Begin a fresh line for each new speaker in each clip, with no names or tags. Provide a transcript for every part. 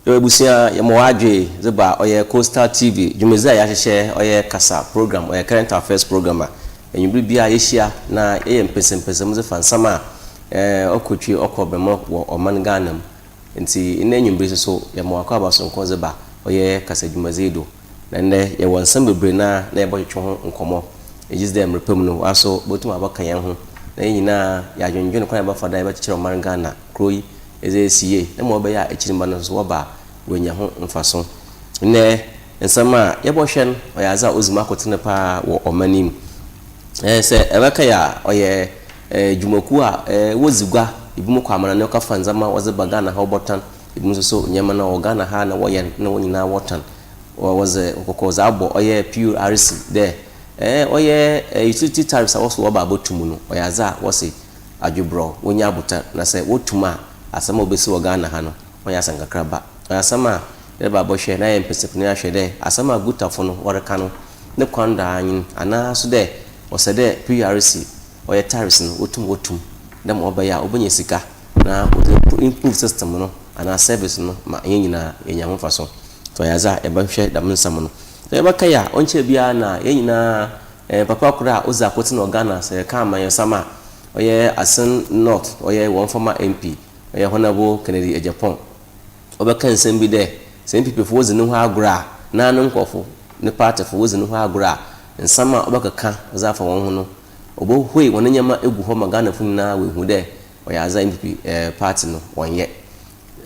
Busia Yamoadwe Zeba or Coastal TV, Jumeza Yashe or Kasa program or current affairs programmer. And you will be a Asia na person fan summer Okuchi Okobemo or Manganum. And see in any business so Yamoakaba son Kozeba or Kasa Jumazedo. And there you want some brina neighbor Uncomo. It is them repumno also Botuma Bakayan. Then you know Yajon Crab for Diabetes or Mangana, Croy. Eze na mo be ya echirimba no so ba wenya ho mfaso ne ensama yebohwen oyaza ozuma akotene pa wo omanim se ebeka ya oye jumaku a wozigwa ibumu kwa amana ne kafa nzama woze bagana ha obotan ibumu so nyema na ogana ha na woyen na wonyina wotan woze okokoza abo oye PURC there oye utility tariffs awoso wo ba abotumu no oyaza wose adwebro wonya abuta na se wotuma asama obesi wogana hano oya KAKRABA asama eba bohwe na empesepni ahwe de asama GUTA fono woreka no ne kwanda anyin ana so de osede PURC oya tariffs no wotum dem obaya obanye sika na improve system no ana service no ma yenyina yenya ho faso to yaza eba hwe dam nsam no to eba kaya onche bia na yenyina papa kura oza kotin organa se ka amanyo sama oya Asen North oya one former MP oya Honorable Kennedy AGYEPONG obeka nsem bi de sem people for wozini ho agora na no nkofo ne party for wozini ho agora nsama obeka ka za fa won ho no obo hoi won nyama egu ho magana funna we hu de oya za MP party no wonye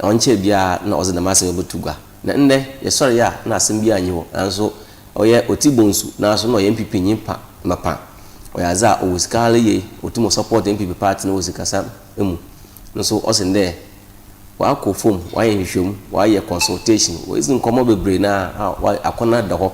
onche bia na oze na mase obetugwa na nne ye sori ya na asem bia anyi ho anso oya oti BONSU na so no MPP nyimpa mapa oya za owiskale ye otumo support MPP party no wozikasa emu no so osende wa ko form wa ye hwehwem wa ye consultation we izin komo bebre na akona da ho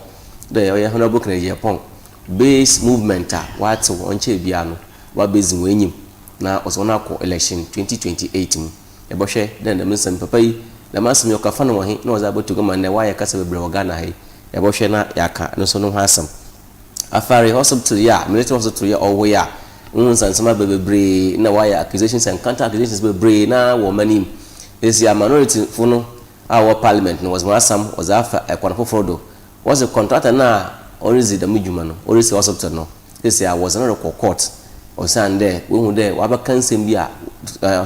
de oya Honorable Kennedy AGYEPONG base movement wa te onche bia no wa base wenyim na osona ko election 2028 mu e bohwe den da mensam papa yi da masem yo kafa no he na oza botu gama ne wa ye kasa bebre ogana he e bohwe na yaka no so no ho asam AFARI hospital ya military hospital ya owo ya unsansama bebre na wa ye accusations and counter accusations bebre na wo manim is a minority funo our parliament no was masam was afa ekwanafo frodo was a contractor na orizi da mujuma no orizi hospital no this year was another court o sande we hu de wa ba kansem bia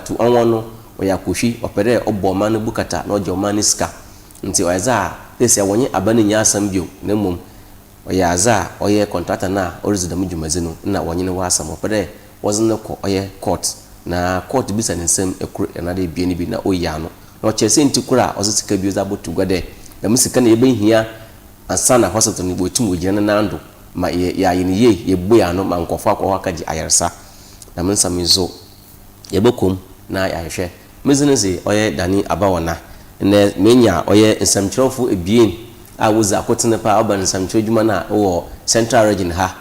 to onwo no o yakohwi opere oboma no bukata na ojoma ni ska nti o yaza this year wonye abani nya asam bio na mum o yaza o ye contractor na orizi da mujuma zeno na wonye ne wa asam opere was no ko o ye court na court bisa nsem ekuru na de bie ni bi na oya no na ochese ntikura osika bi za botu gwade na musika na ebe hia asana hospital ni botum ogina na ndo ma ya yini ye boya no ma nkofo akwa akaji ayarsa na mensamizo yebokom na yahwe mezineze oye dani abawana na menya oye nsamchofo ebien a woza akotene pa oban nsamcho djuma na wo central region ha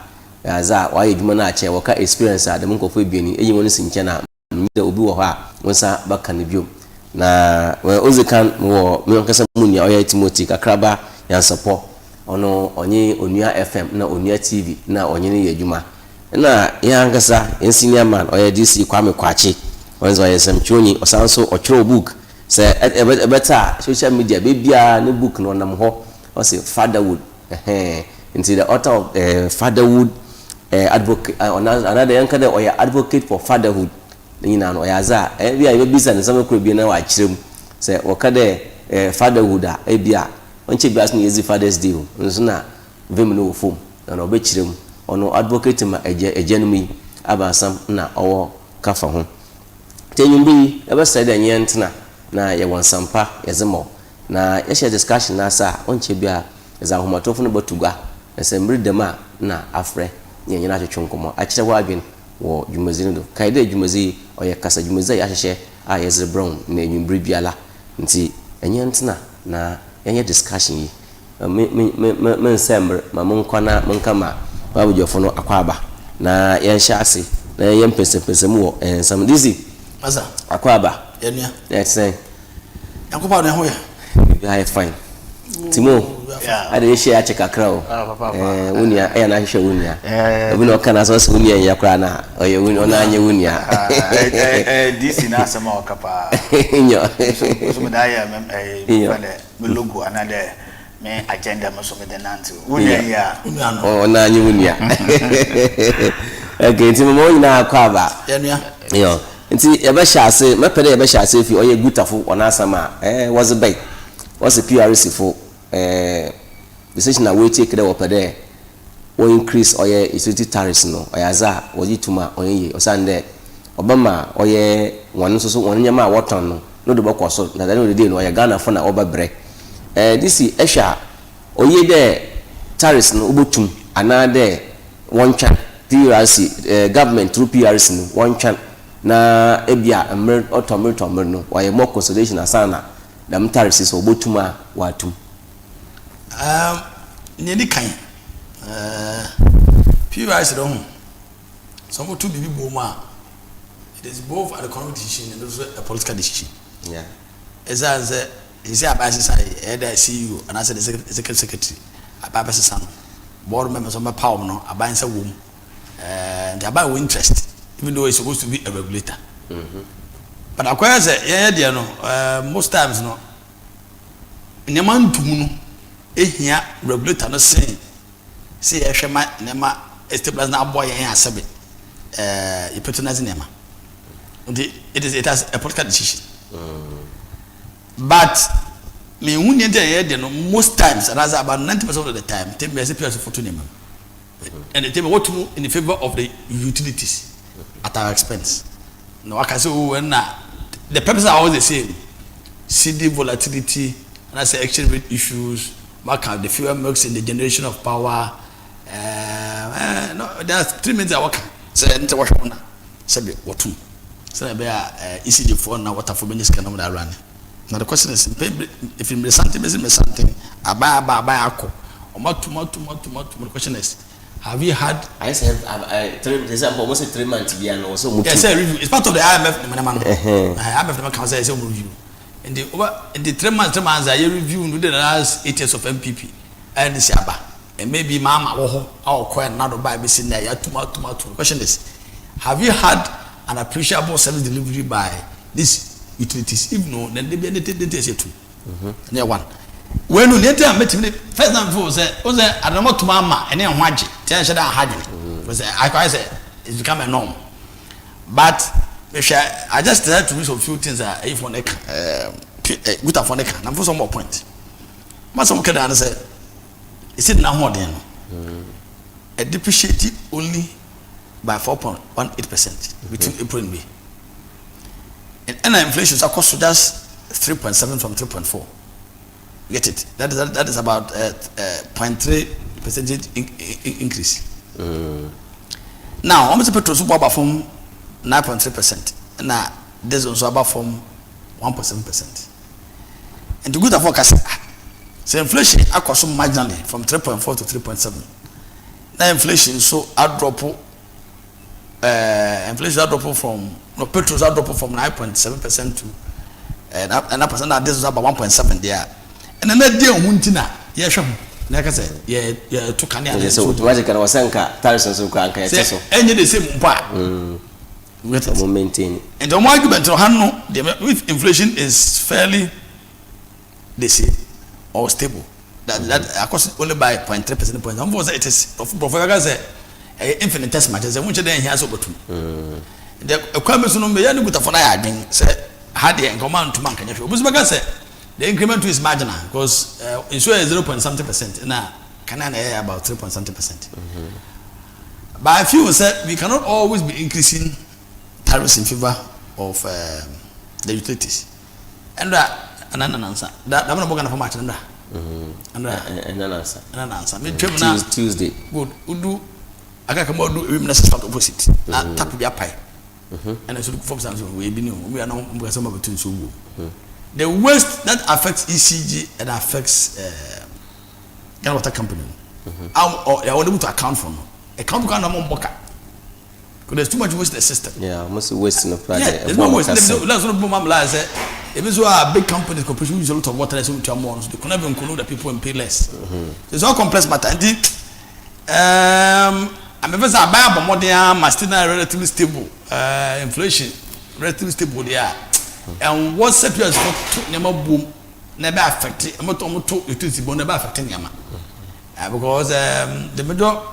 za waye djuma na ache woka experience adam nkofo ebien eyi woni sinche na mide obi wo ha wonsa baka ne biom na ozikan wo menkasa munya oye Timothy KAKRABA NYANSAPO ono onye Onua FM na Onua TV na onye ne yadwuma na yankasa senior man oye DC KWAME wanzo oye samchoni osanso ochro book say better social media bebia ne book no nam ho o say Fatherhood into the author of Fatherhood advocate another yanka de oye advocate for fatherhood nyina no yaza bia yebisa ne sama kro bi na wa kirem say okade fatherhood a bia onche bias ni ezi Father's Day nso na vem no fom na obekirem ono advocate ma ejenumi abasam na owo kafa ho tenyumbi ebe said nyentna na ye wansampa yezemo na ye share discussion na sa onche bia eza homatofo no batugwa esembri dema na afre nyenya twetwonkomo akire wa adwen wo dwumazini do kaide dwumazi oye kasa dwumazi ya hye a yezre brown na enyumbri biala nti nyentna na yenye discussion yi men sembre ma mon kwana mon kama babu jofo no akwaba na yenhya ase na yempesepese mu wo ensam dizi asa akwaba yenua let's say
yakoba no ho ya
be high fine timo I didn't share Chakra. Unia, and I show Unia. We know can as also Unia Yakrana, or you win on Anya Unia.
This in Asamo Capa.
In your
logo another me agenda must be the Nantu. Unia,
or Nanya Unia. Okay, Timon now Kaba. Yeah. Nti ebesha ase mepede ebesha ase fi oye GUTA fo onasama was a bait was a PURC fo decision na we take there opede o increase oye utility tariffs no oyaza oyi tuma oye osande obama oye wonu so wonu nyama woton no do bokoso na no dey no oye Ghana fo na obabre this esha oye de tariffs no obotum anade woncha PURC government through PURC no woncha na ebia emer otomer no why more consolidation asana na tariffs so obotuma watum
nyedi kan PURC do ho some to bibi boma it is both an economic decision and also a political decision
yeah
is abase sai the CEO and as the executive secretary abase san board members on my power no abansa wom the about interest even though it's supposed to be a regulator. But I say, yeah, no, most times, no, in a man to moon, here, regulator, no saying, see, a shema, nema, establish now boy, and sabi, you patronize Nema. It has a political decision. But, me, most times, and as about 90% of the time, take me as a person for Tunima. And they tell me what to do in the favor of the utilities. At our expense. No, I can say when the purpose are all the same. CD volatility, and I say exchange rate issues, what kind of the fuel mix in the generation of power. No, there are 3 minutes I work. Say enter wash one. Say what two. Say be ECG for now water for minutes can that run. Now the question is if you something I buy alcohol. Or more. The question is, have you had?
I said, there's almost 3 months.
Yes, review. It's part of the IMF. IMF can say some review. In the 3 months, I review within the last 8 years of MPP. And the Saba. And maybe Mama or quite another by missing there. Too much. The question is, have you had an appreciable service delivery by these utilities? If no, then they be anything say too. Near one. When you later met me, first time for say, I don't know to Mama and then Waji, tell you that I say it's become a norm. But I just had to do a few things that if one GUTA for neck, and for some more point. Masom can say, is it now more than a depreciated only by 4.18% between April and May. And inflation is across to just 3.7 from 3.4. Get it? That is about 0.3% increase. Now, how much petrol super about from 9.3%? Now, this also about from 1.7%. And the GUTA forecast, so inflation across marginally from 3.4 to 3.7. Now inflation so drop. Inflation drop from petrol drop from 9.7% to and percent. Now this is about 1.7 there. And then that day on Muntina, yeah, sure. Like I said, yeah, to Kenya.
So automatically, I was saying that tariffs and so can so.
And the same part.
We maintain.
And the argument to handle with inflation is fairly, they say, or stable. That of course only by 0.3% points. Almost it is Professor say infinitesimal. There's a much then he has over two. The requirements no be any GUTA for na adwin say had the command to man can you. But say the increment is marginal because insure 0.something% na can about 3.something%. But I feel say we cannot always be increasing tariffs in favor of the utilities. And an answer that I'm not going to much and an answer.
Tuesday.
Good. Udu. I can come out do women's opposite. Tap be a pie. And I should look for something we are not some between so. The waste that affects ECG and affects water company. Or they are able to account for. Account for no more because there's too much waste in the system.
Yeah, must waste in the project.
Yeah, there's no waste. Let's not say Even so, big companies, corporations use a lot of water, so to more, so they can even include the people and pay less. It's all complex matter. Indeed, I'm even say buy more than my still relatively stable. Inflation relatively stable there. And what sectors for never boom, never affected. I'm not utility, but never affecting Yama. Because the middle,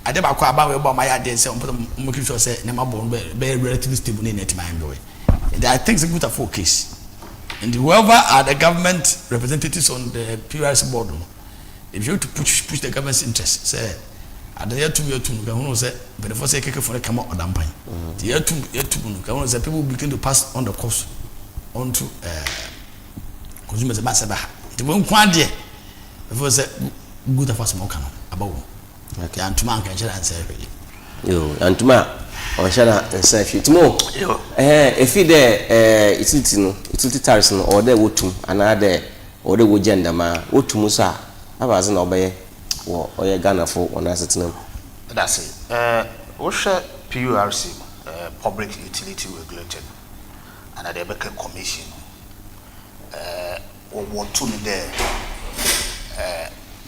I never quite about my idea. So I'm making sure say never born very relatively stable in it. I think it's a good focus. And whoever are the government representatives on the PURC board, if you have to push the government's interest, say, at the year 2 year 2, Gahuno said, but the first second for the come out of Dampine. The year 2 year 2, Gahuno said people begin to pass on the cost on to consumers about Sabah. The one quantity, before said, good for small cannon about. Okay, and to man can share and say,
yo, and to man. Oshana nsafi timo efi de utility tariffs no or de wotum ana de or de wogenda ma wotum so a abaze na obeye wo oye Ghana for on asetenam.
That's it. We share PURC, Public Utility Regulated, and the Becca Commission. We want to there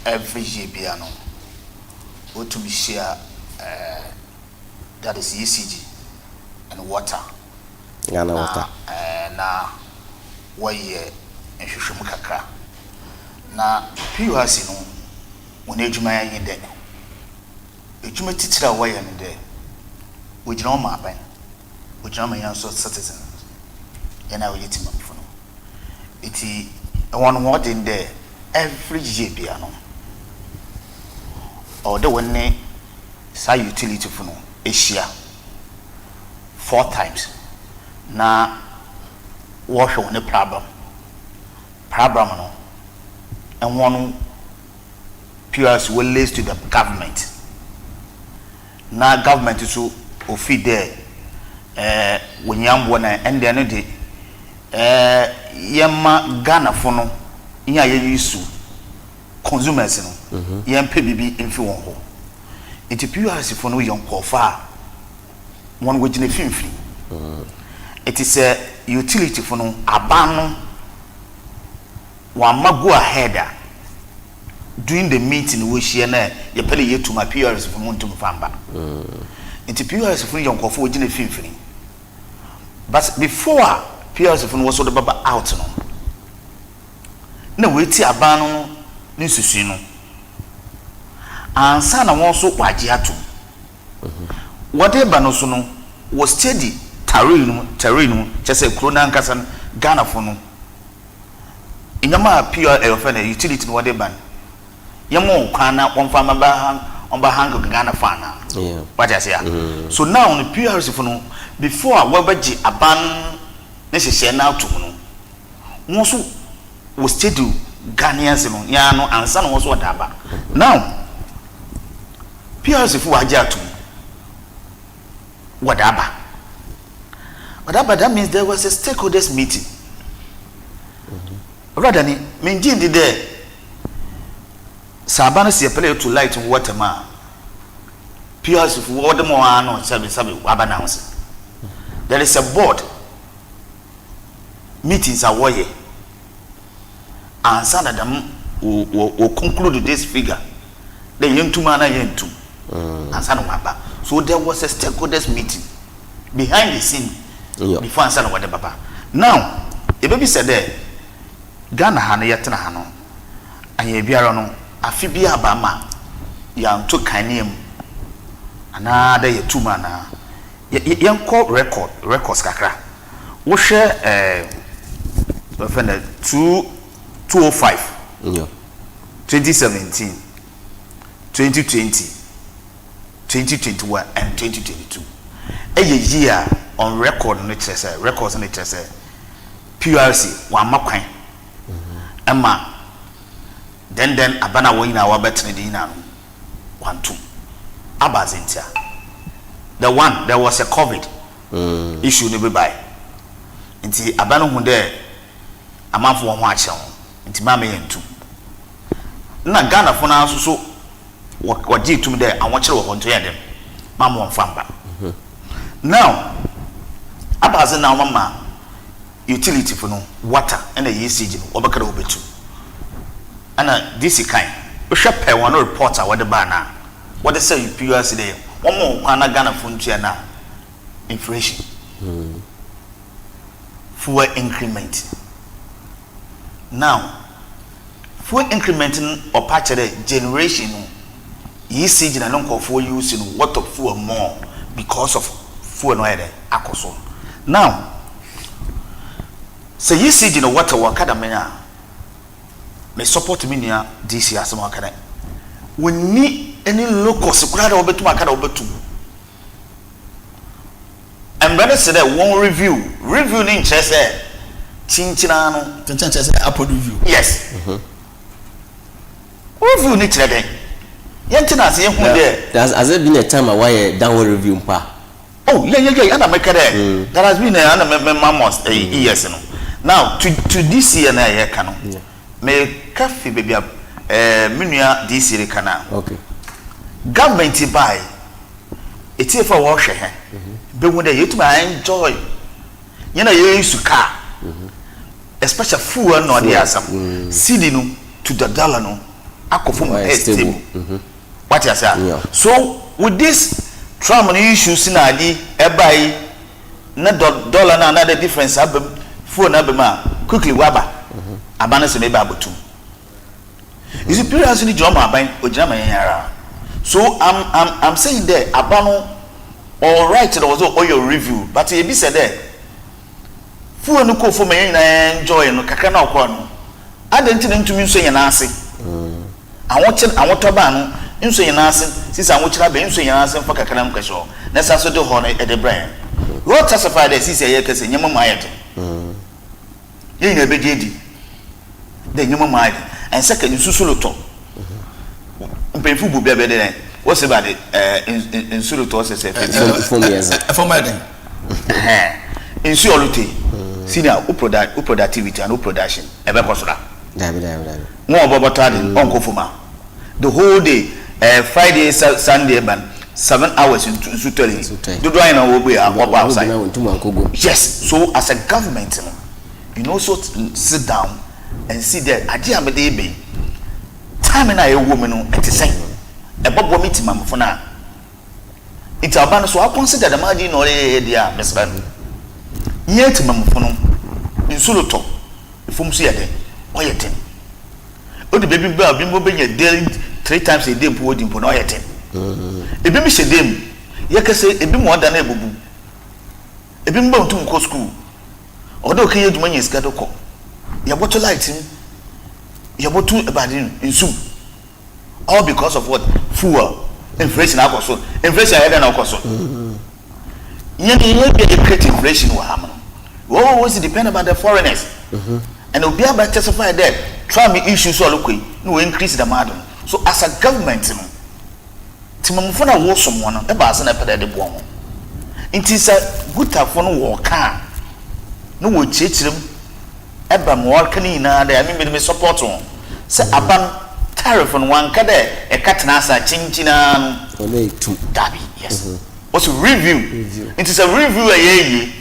every year piano. We to be share. That is ECG and water.
Ghana water.
Na waye nhwehwemu kakra. Na PURC no wona adwuma yin de. Adwuma titira waye no de. We gina ma aban. We gina ma yan so citizens. Yana we yitima mfo no. Iti one what in there every year bia no. Or the one sa utility for no. Asia 4 times na wash on the problem no and one PURC will list to the government na government so ofi there when yamwana and then the yema Ghana for no nya ye use consumers no yempe bibi mfi won ho. It PURC for no young cofa one which in a film. It is a utility for no abano one ma go ahead during the meeting which she and you pay you to my PURC for Montum Famba. It PURC for young cofa which in a film. But before PURC for was sort of out no wait abano nisusino. And sana wonso waji atum whatever no so no was steady terrain just a krona nkasa Ghana for no inyama pure offer utility no whatever yamo kwana wonfa ba on ba hang Ghana fana what I say so now on the PURC for no before wabaji aban ne hye na atum no wonso was steady Ghanaians no ya no ansa no wonso wadaba now PURC for Ajatum. Wadaba, that means there was a stakeholders meeting. Rather than Minjin did there. Sabana see a play to light and water ma. PURC for water more no sabi wabanance. There is a board. Meetings are way. And some of them will conclude this figure. The yentu mana yentu. So there was a stakeholders meeting behind the scene before answer what the baba. Now, a baby said there, Ghana hana yatna hano, and ye biara no, afibia bama, yan to kanium, another ye 2 mana, yan call records kakra. We share 205 2017 2020 2021 and 2022. A year on record records on it PURC one makwan. Emma then abana wo ina wa betene di ina 1-2 abazentia. The one there was a COVID issue ne be by. Nti abana hu there amanfo wo ho ache ho. Nti ma me yentu. Na Ghana fo na so what did to me there and watch it on to them. Mamma Famba. Now, Abaza now, Mamma, utility for no water and a usage no obakara obetu ana this kind we shepe one reporter what the banner what they say PURC there one more kwana Ghana funtua na inflation fuel increment now fuel increment or patch the generation usage na non for use in what of fuel more because of fuel no there akoso now say usage in water wakada menya me support me nia DC asema wakada we need any locals kurada obetu makada obetu and brother said that one review ni interest chinchina no
chinchina say upload review
yes review ni trade yentina say hu there
has there been a time why downward review mpa
oh yeah and I make there there has been a mamos years no now to this year na here kanu me cafe baby menua this year kana
okay
government buy it if for wash he be when they you enjoy you know you use car especially fuel no dey asam cedi no to the dollar no akofo stable what you say so with this Trump issues na adi e buy na dollar na another difference abem phone abema quickly waba abana se maybe abotu is it period ni joma aban ojama yara so I'm saying there abano all right there was all your review but e be said there phone no ko for me na enjoy no kakra na okọ no adenti na ntumi nso yana ase awon toba no nso yana ase sisa awon kira be nso yana ase fa kakra m kwesho na sa so de ho no e de brain what testify there sisa ye kase nyama mayete ye na be di de nyama mayete and second susuluto mpemfu bu bia be de what say about insuluto say say
for me as
for my den
insulute senior productivity and production e be kosura mo obobota de onko fuma the whole day Friday Sunday ban 7 hours into telling do do na wo be outside yes so as a government you know so sit down and see that ade amede be time na ye wo me no etisen e bobo meeting mam for na it aban so I consider the margin no e dia mesban yet mam for no insuluto ifum so yede oyeten o de baby ba bi mo be nya daily 3 times a day po di po na oyeten ebi mi shedem ye kase ebi mo da na ebubu ebi mba ntum ko school odo kan yeduma nya sika doko ya boto light ya boto ebadin insum all because of what fuel inflation akoso inflation head na akoso ye be create inflation wa ham we always depend about the foreigners and obi aba testify that try me issues all okay no increase the demand so as a government no timamfo na wo somo no e ba ase na pede de bo ho nti sa GUTA fo no wo ka no wo chechirem e ba mo work ni na da me support on se aban tariff on one ka de e katena asa chinchina no
only two
dabi yes what's review it is a review ayeyi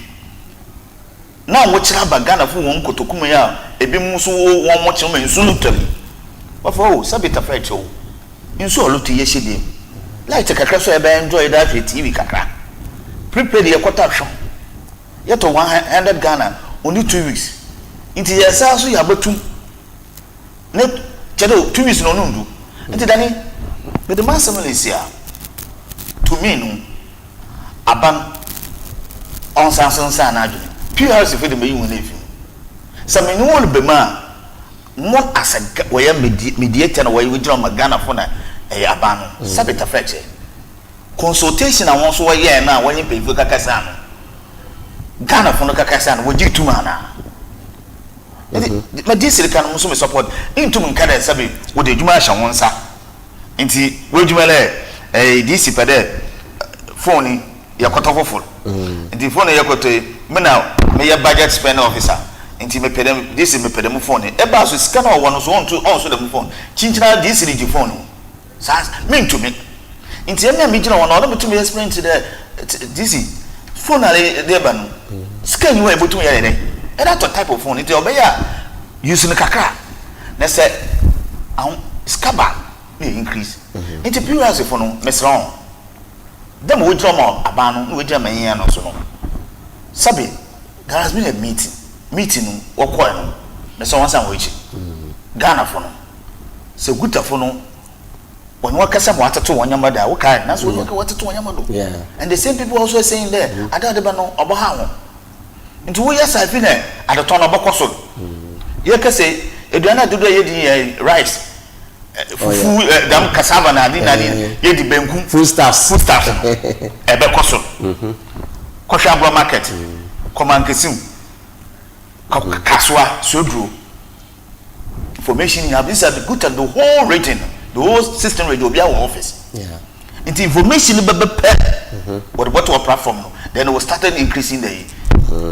na wo kira ba Ghana fo won kotokum ya ebi mu so won mo kira nsu lutari wa fo sabita frecho nsu olutu ye shede light kakra so e ba enjoy that TV kakra prepare the quarter show yet 100 Ghana only 2 weeks inti ya sa so ya batum ne chedo 2 weeks no ndu inti dani with the mass Malaysia to me no aban on sansan na adwene PURC for the me won efi some no won be ma mo as a we mediator na we withdraw Ghana for na aban sabita freche consultation na won so we ye na won pe fu kakasa no Ghana for no kakasa no we tuma na ma dis kan so me support intum nkada sabe wo de djuma hya won sa nti we djuma le dis pede phone yakotofofo nti phone yakoto me na me ya budget spend officer nti me pedem dis me pedem phone e ba so sika na wo no so on so dem phone chinchina dis ri phone sa me ntumi nti me gina wo no betumi explain to the dis phone ale de ba no sika ni wo ebotumi ya de that type of phone nti obeya use no kakra na say scaba increase nti PURC phone no mesron dem we drama aban no we drama yen no so no sabi there has been a meeting no wokọ no na so wansan we chi Ghana phone se GUTA phone when what Kasa watato wanyama da wokai na so watato wanyama do and the same people also saying there ada ba no obo ha ho nti wo yesa fi na adato no bokọ so ye kase eduana dodo ye di rice fufu dam cassava na di ye di benku
food stuffs
ebe koso kosha agro market komankesim kaswa sodro information you have this at the GUTA the whole rating the whole system radio be our office the information be what our platform no then we started increasing the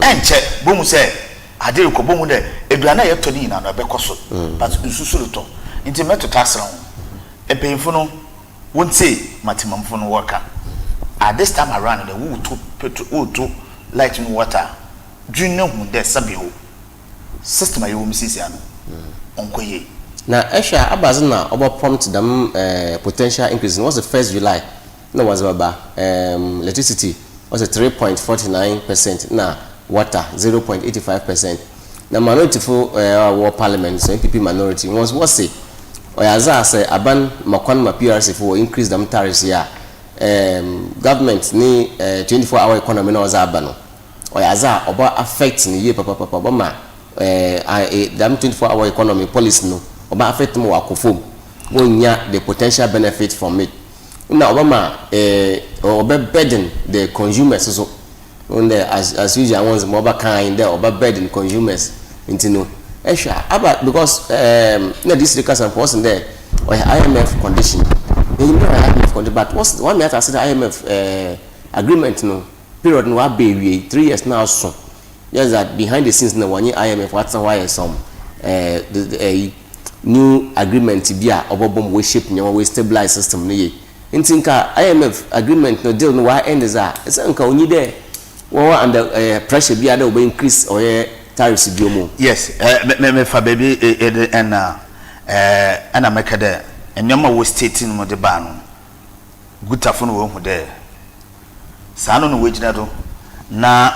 and check bomu say ade ko bomu de eduana ye to ni na be koso but nsusu to nti meto tasra e payfo no won say matimamfo no worker at this time around the who to light in water dream hu de sabio system ayo misisi ano onkoye
na esha abazina obo prompt them potential increase was the 1st July no was baba electricity was a 3.49% na water 0.85% na minority for our parliament so MPP minority was what say oyaza say aban makwan ma PURC for increase them tariffs ya government ni 24-hour economy na was abano oyaza oba affect ni ye papa oba ma them 24-hour economy policy no oba affect mo akofom wonya the potential benefit from it na oba ma oba burden the consumers so on as usual ones more kind there oba burden consumers into no esha about because na this recast and person there or IMF condition you know IMF condition but what's one matter say the IMF agreement no period no be 3 years now so yes that behind the scenes no one IMF what's why some new agreement bia obobom we shape nyawa we stabilize system no ye ntinka IMF agreement no deal no why end is that it's nka onyi there what under pressure bia there will increase or tariffs biomo
yes me fa baby and ana make there enyama wo stating mo de ba no GUTA fo no wo hu there sa no we gina do na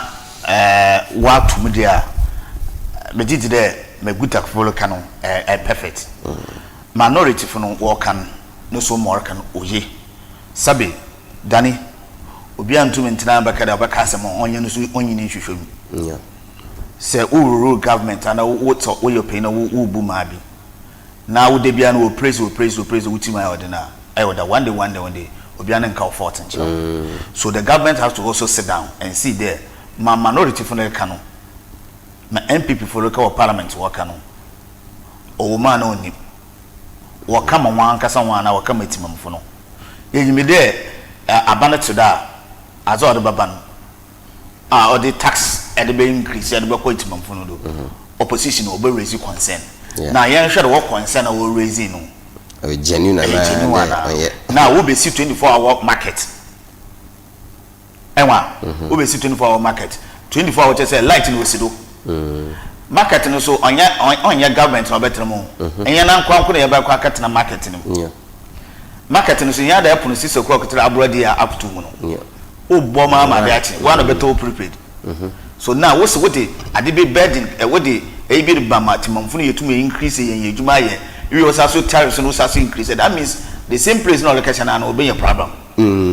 wa tum dia me did there me GUTA fo ka no perfect minority fo no wo kan no so more kan oye sabe dani obi antum ntina baka da baka asem onye no so onyi ni hwehwem say rural government and what your pain wo bu ma bi na wo de bia no praise wutima ordina I would one day obi an nka fort nche so the government has to also sit down and see there my minority for the kanu my MPP for local parliament work kanu o ma na oni wo kama wan kasa wan na wo kama timamfo no yimi there abana to da azo de baba no or the tax and the increase and the quality do opposition will be raising concern. Now, you should work concern or raising no
genuine
now we'll be see 24-hour market. And we'll be see 24-hour market. 24 hours say light in Wesido. Market no so on your government no better mo. And you nan kwa kuna yaba kwa kata na market no. Market no so you ada happen 6 o'clock to abroad up to no. Oh, bomber, my battery. One of the top prepaid. So now, what's what the Adibi bedding? What the AB Bama Timon to me increase in Jumaye. You was also tariffs and also increase. That means the same place no location and obey a problem.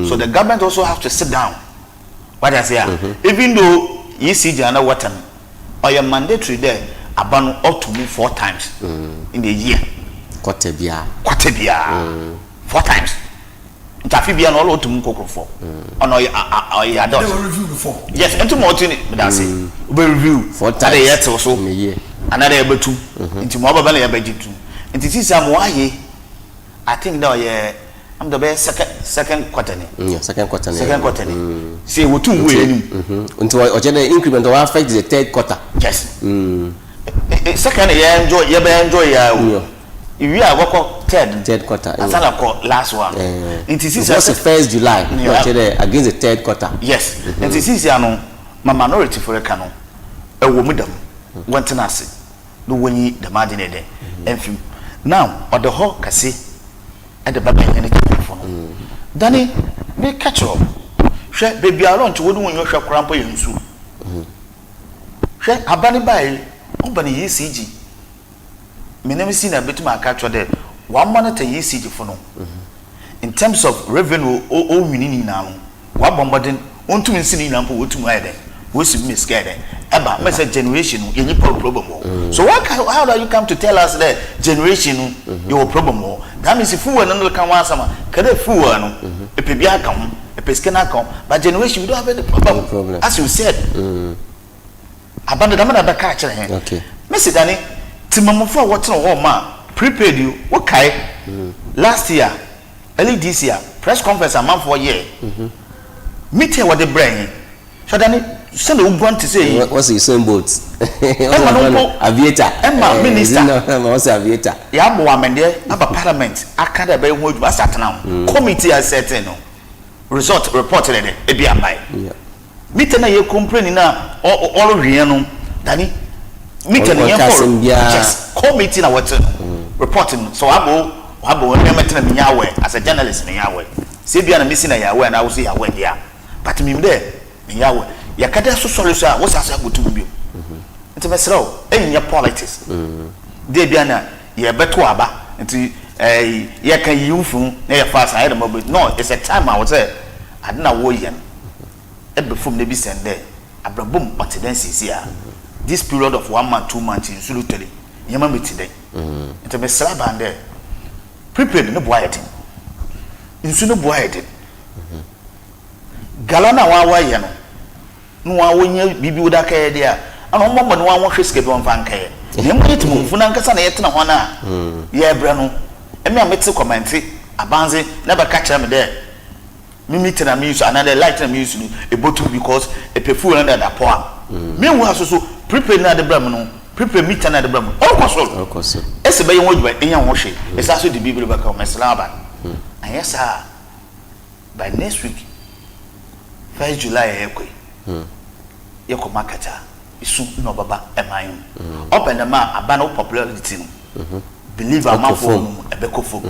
So the government also have to sit down. What I say, even though you see Jana Watan or your mandatory there, about up to me 4 times in the year.
Kotebia.
4 times. Tafi and all to Mukoko for. On your
they were reviewed before.
Yes, and to more to it, that's it. We review
4 times
yet or so
in a year.
Another able to into mobile belly budget too. And it is some why I think now, yeah, I'm the best second quarter.
Second quarter.
See, we 2 way
until the increment will affect the 3rd quarter.
Yes. Second year enjoy if you are work 3rd
quarter,
that's not last one. It is
just the 1st July against the 3rd quarter.
Yes, and it is my minority for a canon. A woman, want na ase no woni the margin dey enfim now or the whole kase at the baba any for no dani me catch up hwe baby alon to wonu wonyo hwe krampo yensu hwe abani bai obani ECG menem si na betuma catch up there one monitor ECG for no in terms of revenue o winini na no wa bombarding ontum nsini na mpo wotum ayede wo si me scared eba message generation any problem so how do you come to tell us that generation your problem that means if we no can wan sama kada fu no epe bia ka ho epe skena ka but generation we don't have any problem as you said abanda da na ka kire he
okay
message dani timamofo what no ho ma prepared you what kai last year early this year press conference a month for year meeting what the brain so dani send you want to say
what's the same boat
aviator Emma minister
what's aviator
ya bo amende aba parliament akada be ho adwuma satana committee has set no result reported it e be amai meeting na ye complain na all hwe no dani meeting na ye for just committee na what reporting so abo emetina me yawe as a journalist me yawe say bia na me na yawe na wo say yawe dia but me there me yawe yakada so sorry so what asa go to bio nti mesraw enya politics de bia na ye beto aba nti ye kan yumfu na ye fast I don't know no it's a time I was say I don't know wo yen e be from na bi sende abrabom patidency here this period of 1 month 2 months in sulu tele yema metide nti mesra bande prepared no boy it nsu no boy it galana wa ye no no wa wonya bibi woda ka ye dia ana ommo no wa hwe sika bi on fan ka ye ne mo yeti mo funa nkasa na yetena ho na ye bra no emi ameti comment abanze na ba ka kira me there mimi tena me use another light na me use no ebotu because e pefu na da poa me wu aso prepared na de bra no prepare meet na de bra mo okoso ese be ye wo dwa enya ho hwe esa so de bibi ba ka mesla ba ayesa by next week 1 July ekwe yeko marketa isu no baba eman open the ma abana popularity no believe am for ebekofo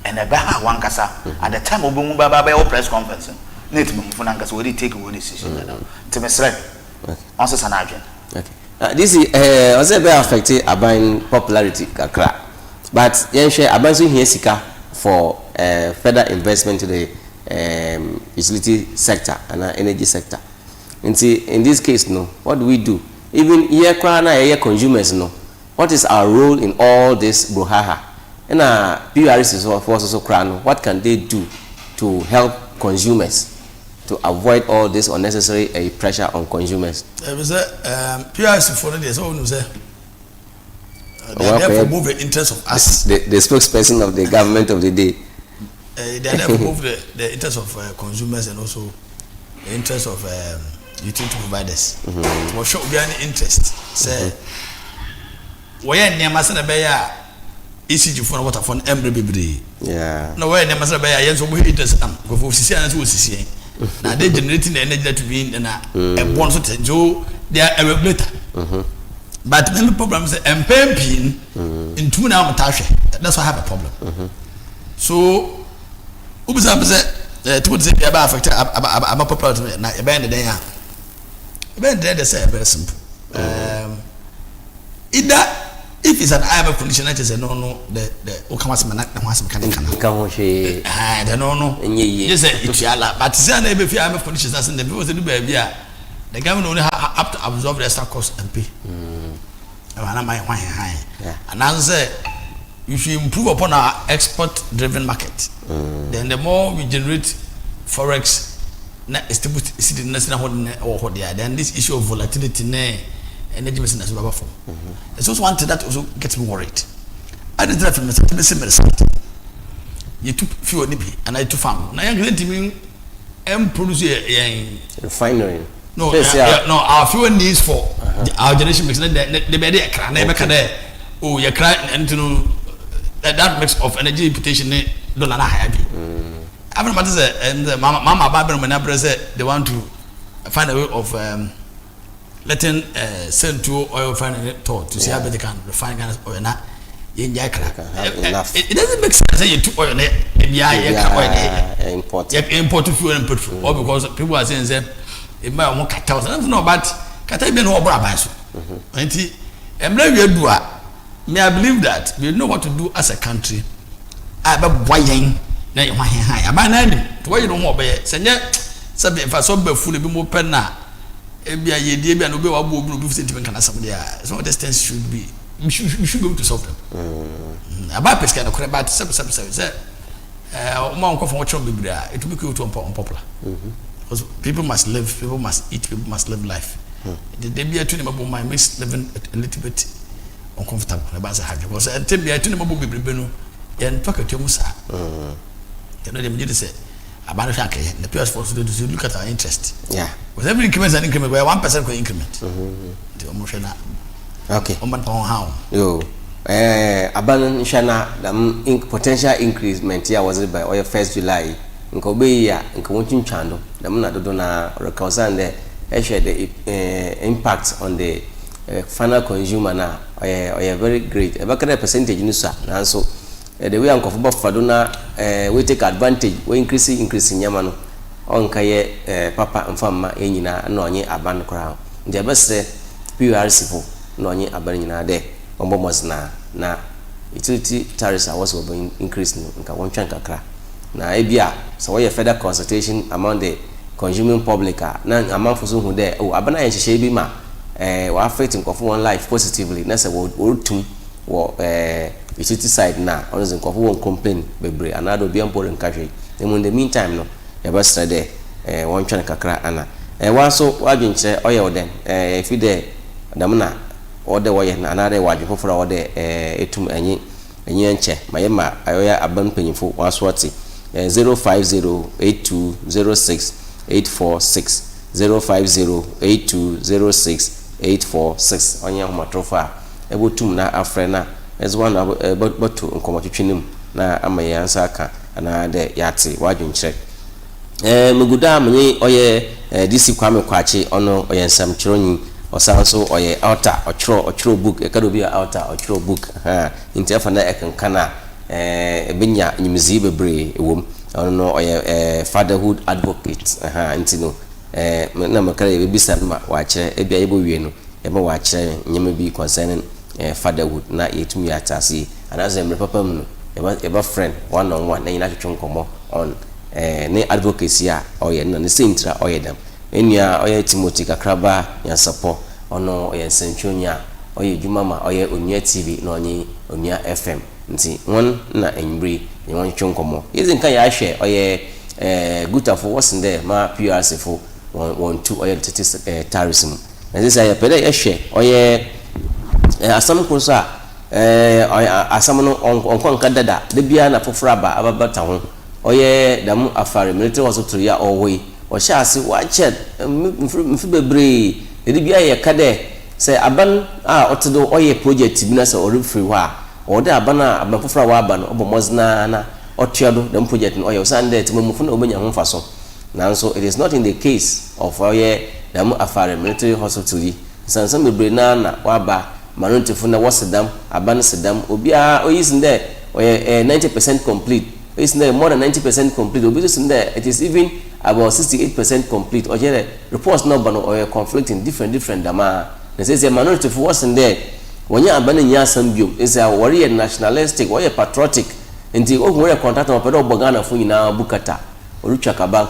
and ebe ha wankasa at the time obomu baba be press conference net me mfuna nkasa we take a decision now to mesre also sanadwen
okay this is also be affected aban popularity kakra but yen share aban so here sika for further investment to the utility sector and energy sector. And see, in this case, no, what do we do? Even here, here consumers, no, what is our role in all this brouhaha? And PURC is also crown. What can they do to help consumers to avoid all this unnecessary pressure on consumers?
PURC for the so say they are there for move the interest of us.
The spokesperson of the government of the day.
They are there for move the interest of consumers and also the interest of utility providers. To show be any interest. Say, where near Masana Baya ECG for water for Embre Bibri.
Yeah.
No way near Masana Baya, yes, we interest go for CCN as we see. Now they generating the energy that to be in a BONSU Tenjo, they are a regulator. But the problem is MPP in 2 now Matasha. That's why I have a problem. So Ubisa said to say about affected about popularity na ebend the ya ebend the say very simple either if it's an IMF condition that is no the okamas man na wasem kan
kan ho hwe
the no yes it yala but say na be fi IMF conditions as the people say do ba bia the government only have to absorb the extra cost and pay ana my high and answer you should improve upon our export driven market. Then the more we generate forex then this issue of volatility energy business is form. There's also one thing that also gets me worried. I didn't drive from the you took few and I took farm. Now you're going to produce a refinery. No, no, our fuel needs for our generation makes the better cry. Oh, you're crying and to know that mix of energy imputation don't know how happy. Every matter and Mama Barbara when I said they want to find a way of letting Central Oil Refinery to see how they can refine Ghana's oil. Now, it doesn't make sense that you took oil and import fuel and petrol, or because people are saying that it might want Qatar. I don't know, but Qatar been over by so. And I believe that we know what to do as a country. I be buying na you high. I buy to why you don't want be say something if I saw be full be more pen na e bia ye die bia no be wa bo be sentiment kana some there. So what distance should be we should be able to solve them. About pesca no but say man ko for chon be it will be cool to unpopular. Because people must live, people must eat, people must live life. They be a tune about my miss living a little bit uncomfortable about the habit. Because I tell me I tune about be no and talk at your musa. You know, they say about the PS force to look at our interest. Yeah. With every increment and increment, where 1% per increment. The emotion. Okay. How? Yo. Abandon Shana, potential increment here was it by oil 1st July. Nkobe ya nkowontun chando na muna dodo na reconcile the impact on the final consumer na oye very great. Ebakada percentage ni so na so the way ankofo fado na we take advantage we increase nyama no onka ye papa mfamma enyina na onye aban kora nje bese PURC fo na onye aban nyina de ombomos na utility tariffs was increase no nka wontwan kakra na ebia so we further consultation among the consuming public na among for so hu there oh abana ye hye bi ma we affect nkofo one life positively na say we tum wo utility side na on the nkofo won complain bebre anado bi ampo nkahwe in the meantime no e ba stra there won twan kakra ana wan so wadwenche oye oden if there adamna ode woye na anade wadwe foforo ode etum anyi enche mayema ayoya aban panyifo waswati 05082068460 05082068460 onya homatrofa ebotum na afrena as one botu nkomotwetwenem na amayansa aka na de yate wadwenche muguda amnye oye DC KWAME kwachi ono oye nsam chironyi osanso oye outer ochro book ekado bi outer ochro book intefa na ekankana ebenya nyimzi bebre ewom ono oye fatherhood advocate ntino na makare bebisa ma wa kire ebia yebo wie no ebe wa kire nyema bi concerning fatherhood na yetumi atase anaze mre papa mu no eba friend one on one na nyina twetwe nkomo on ne advocacy a oye na ne sentra oye dam enya oye Timothy KAKRABA NYANSAPO ono oye Senchonya oye Jumama oye Onua TV na onye Onua FM nti won na enbri ye won twonkomo yezi nkan ya hwe oye GUTA for what's in there ma PURC for 1 oye TARIFF na this ya pede ya hwe oye asam ko so asam no onkon kadada de bia na foforo aba ababata ho oye dam AFARI military hospital ya owe o shaasi wa ched mfi bebre de bia ye kade se aban otedo oye project bi na se ori free wa o de abana foforo wa aba no obomozna na otuado dem project no oye sande timamufo na obenya ho faso nanso it is not in the case of oye dam AFARI military hospital yi sansan bebre na wa ba manontifo na wosedam aban sedam obia oyisin there oye 90% complete. It's more than 90% complete. Obviously, it is even about 68% complete. Or the reports number or conflicting different dama. They say the minority for what's in there. When you abandon NYANSAPO, is a warrior nationalistic or a patriotic. Until over a contractor of Pedro Bagana for you now Bukata or Ruchakaba.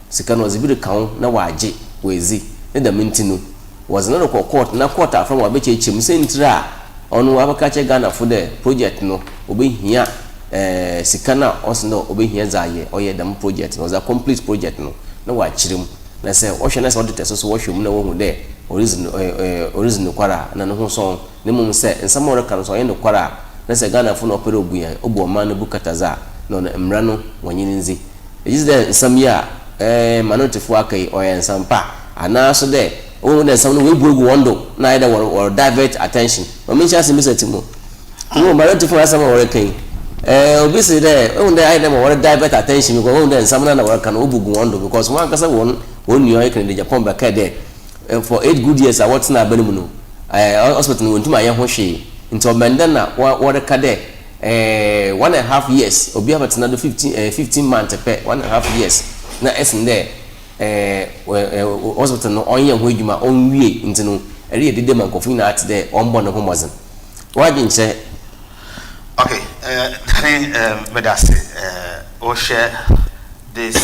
Second was a bit of count now. Waji wezi. In the mintinu was another court na quarter from a beach him saying tra on Wabakache Ghana for the project no obey here. Sikana osno obehia zaye oye dam project was a complete project no na wa chirim na say oceaness auditors so wo hwem na wo hu de origin kwara na no ho so ne mum say nsam ore kan so ye no kwara na say Ghana fo no opere obuya obu ma na bukataza no na mra no wanyini nzi is there some year manotifo akai oye nsampa ana so de o na nsam no we bugu wondo na either or divert attention no me chance me setimo no manotifo asama ore kan obviously there when they item or divert attention because when they some na work can obugu wondo because one kasa won new york in the Japan back there
for 8 good years I want na abanimu no hospital no ntuma ye ho hwe nti obenda na wo ka de 1.5 years obi abatena do 15 months per 1.5 years na esin there hospital no onye ho adwuma onwie nti no eri edede man kofu na at there onbo no homozen wadi nche.
Okay, Medasi, we share this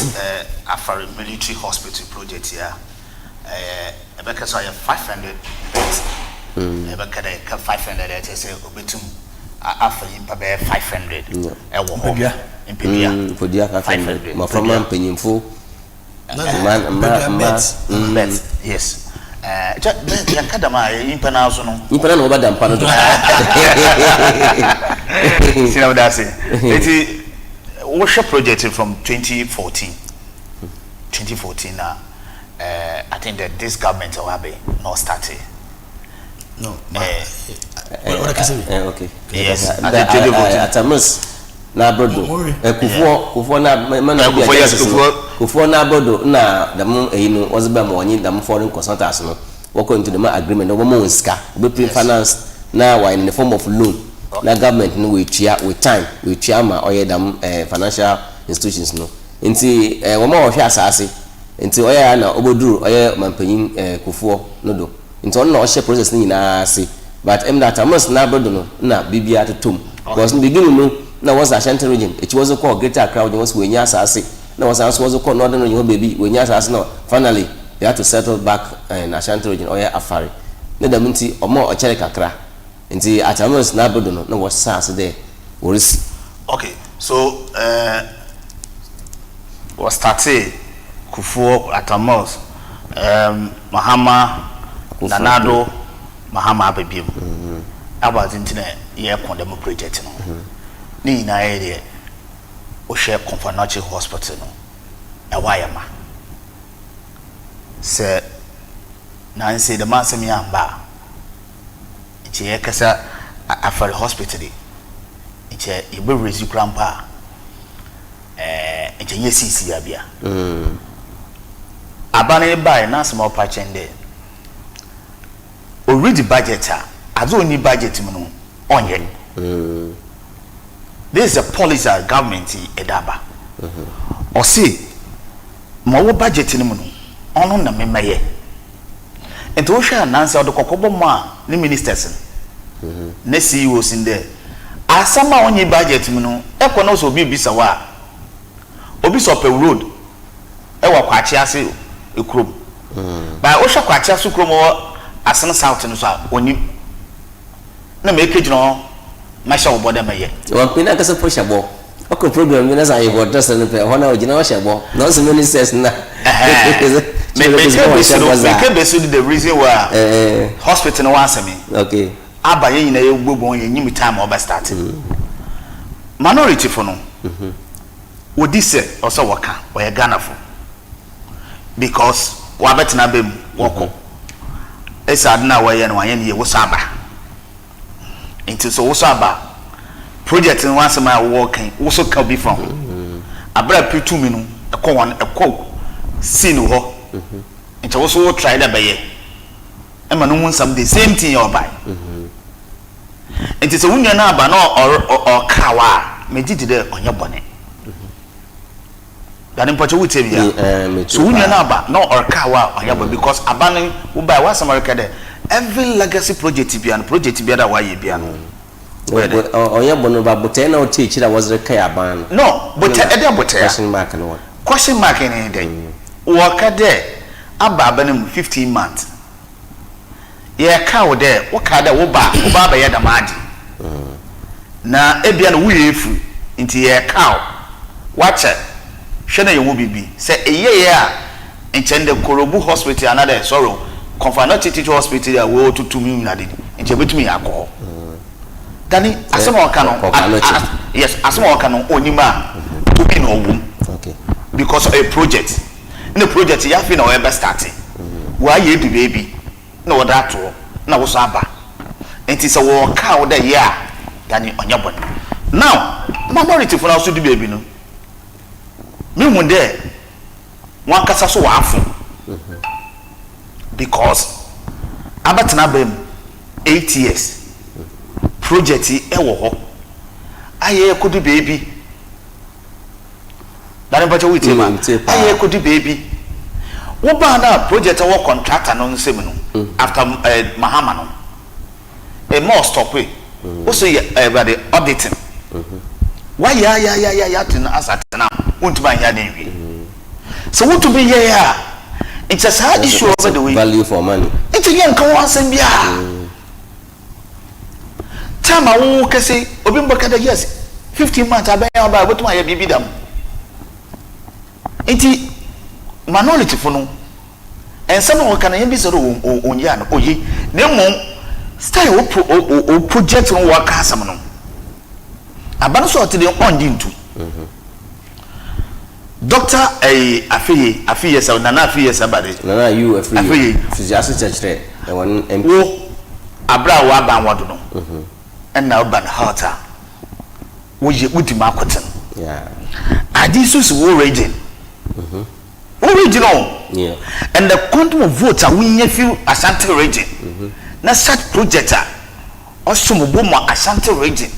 AFARI military hospital project here. Because I have 500 beds. Because 500, I say, obitum AFARI in Pabe 500. In Pibia.
For the 500. My from man penyimfo.
Beds. Yes. Yakadama impana no
impana no bada mpano to
sina wadase eti worship project from 2014 now. I think that this government will have not started.
No.
Okay. Yes.
Atamus na brodo. Kufuo na mana kufuo na brodo na dam ehinu ozeba ma onyi dam foreign consultants no. Work into the agreement no mo nska. Be pre-finance na why in the form of loan. Na government no we tia with time. We tia ma oye dam financial institutions no. Nti wo ma wo hwe asase. Nti oye na oboduru oye mampanyin kufuo no do. Nti on na o share process ni na ase. But that Amos na brodo no na bibia to tom. Because in the beginning no na was Ashanti region. It was called Greater Accra region was wenya asase. Na was called Northern region baby wenya asase no. Finally they had to settle back in Ashanti region or AFARI. Na da minti omo o chere kakra. Nti Amos na brodo no was asase there. Worisi.
Okay. So was started Kufuor Atamos Mahama Nanado Mahama Abebim. About internet year condemn project no. Ni na area o share Confanachi Hospital no. Ewayama. Se na nse the man semi amba. Nche ye kasa AFARI hospital. Nche ibe rezi krampa. Nche ye sisi abia. Abane buy na small patch ende. Already budgeter as only budget no onye. This is a policy government edaba. O say ma wo budget ni mu no ono na memaye. Ento wo hwa nansa o de kokobo mo a ni ministers na CEOs in there. Asama onye budget mu no ekọ na so obi bisa wa. Obi so pe road e wa kwachi ase ekrom. Ba wo hwa kwachi ase ekrom asana south no so oni na make no ma sha obodo ma ye
wa pina ka so pusha bo oko program ni na sa yebo dress no pe hona ogina wa sha bo no so many says na
make be so the reason why hospital no answer me
okay
abaye nyina ye gbogbo ye nyim time oba start minority for no wodi se also waka or Ghana for because wa betina bem woko esa adna wa ye no wa ye ne ye wosaba into so wosaba project in once my working also can be from abra pitu mi no ekọ wan ekọ scene ho into also try that by ye e ma no hu some the same thing you buy into so wunya na aba no or kawa megidi de onye bone dani mpacho wutem ya so wunya na aba no or kawa onye bone because abane wo buy once America there every legacy project bia no project bia da wa ye bia no
oya bono ba bote na o teach that was the kaya ban
no but e dey bote question mark in dey work there aba banim 15 months ye ka wo there wo ka there wo ba ba ye da maadi na e bia no wo yefu nti ye ka watch hwe na ye wo bibi say eye a enchende Korobu hospital another sorrow Confanachi teacher hospital ya wo tutumi na dedi nti betumi yakọ dani asema okano yes asema okano onima obi na owu
okay
because of a project in the project ya fi na we be starting wa ye du baby na wo da to na wo so aba nti se wo ka wo da ye a dani onyabon now minority for na so du baby no me mu de wan kasa so wa afu because abatena bem 8 years project ewo ho aye kodi baby dane bacha witi ma aye kodi baby wo ba na project wo contractor no nsem no after mahama no e more stop we also by the auditing why ya tin asat na wontuba ya den wi so what to be here it's a sad issue over the way
value for money
it's a young kan wansem bia tama wo kese obi mbaka yes 15 months abaya ba botuma ya bibi dam enti minority for no and some of can be so on yan oyi nemo style o project no work asam no abano so to the on dintu doctor afiye sa nana afiye sa bade
nana you afiye physiatrist church e won MP
wo abra wa ban wodo no and now ban halter wo ye udima akoten
yeah
adisus wo region original
yeah
and the quantum of votes are we few Ashanti region na such project also mo Ashanti region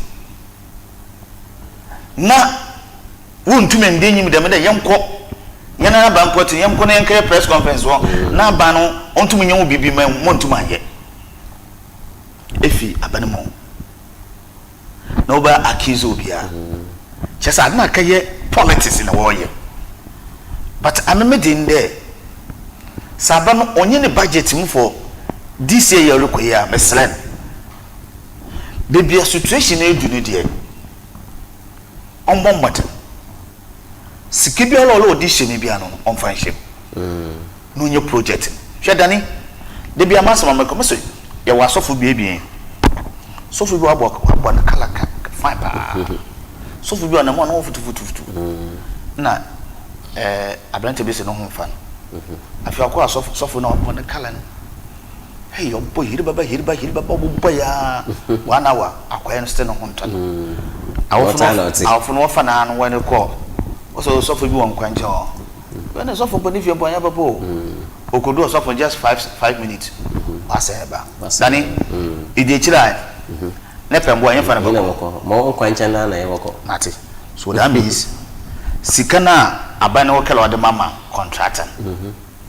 na wontume ndenyim dem da yemko yana na ban poti yemko na yenkre press conference wo na ba no ontum nyem bibi ma montum aye efi abane mo na oba accuse obia chesa na kaye politics na wo ye but amemedin there sabano onye ne budget mu for this year require meslen baby situation e dunu de on mata sikibi olo audition e bia no on friendship no nye project hwedani de bia masama me komeso ye wasofo bia sofo bi wabo na kala fine pa sofo bi na mo na futu na abrante bese no ho fan afia kwa sofo na wabo na kala no hey your boy hiri baba bobo ya 1 hour akwaya no ste no ho ntan awofo no fa na no wani ko so sofo bi won kwanje o when sofo boni fie bonya babo okodo sofo just 5 minutes aseba dani ide chira ne pembo anya fa na babo
mo kwanje na ye woko
mate so that means sikana abana wokela wade mama contractor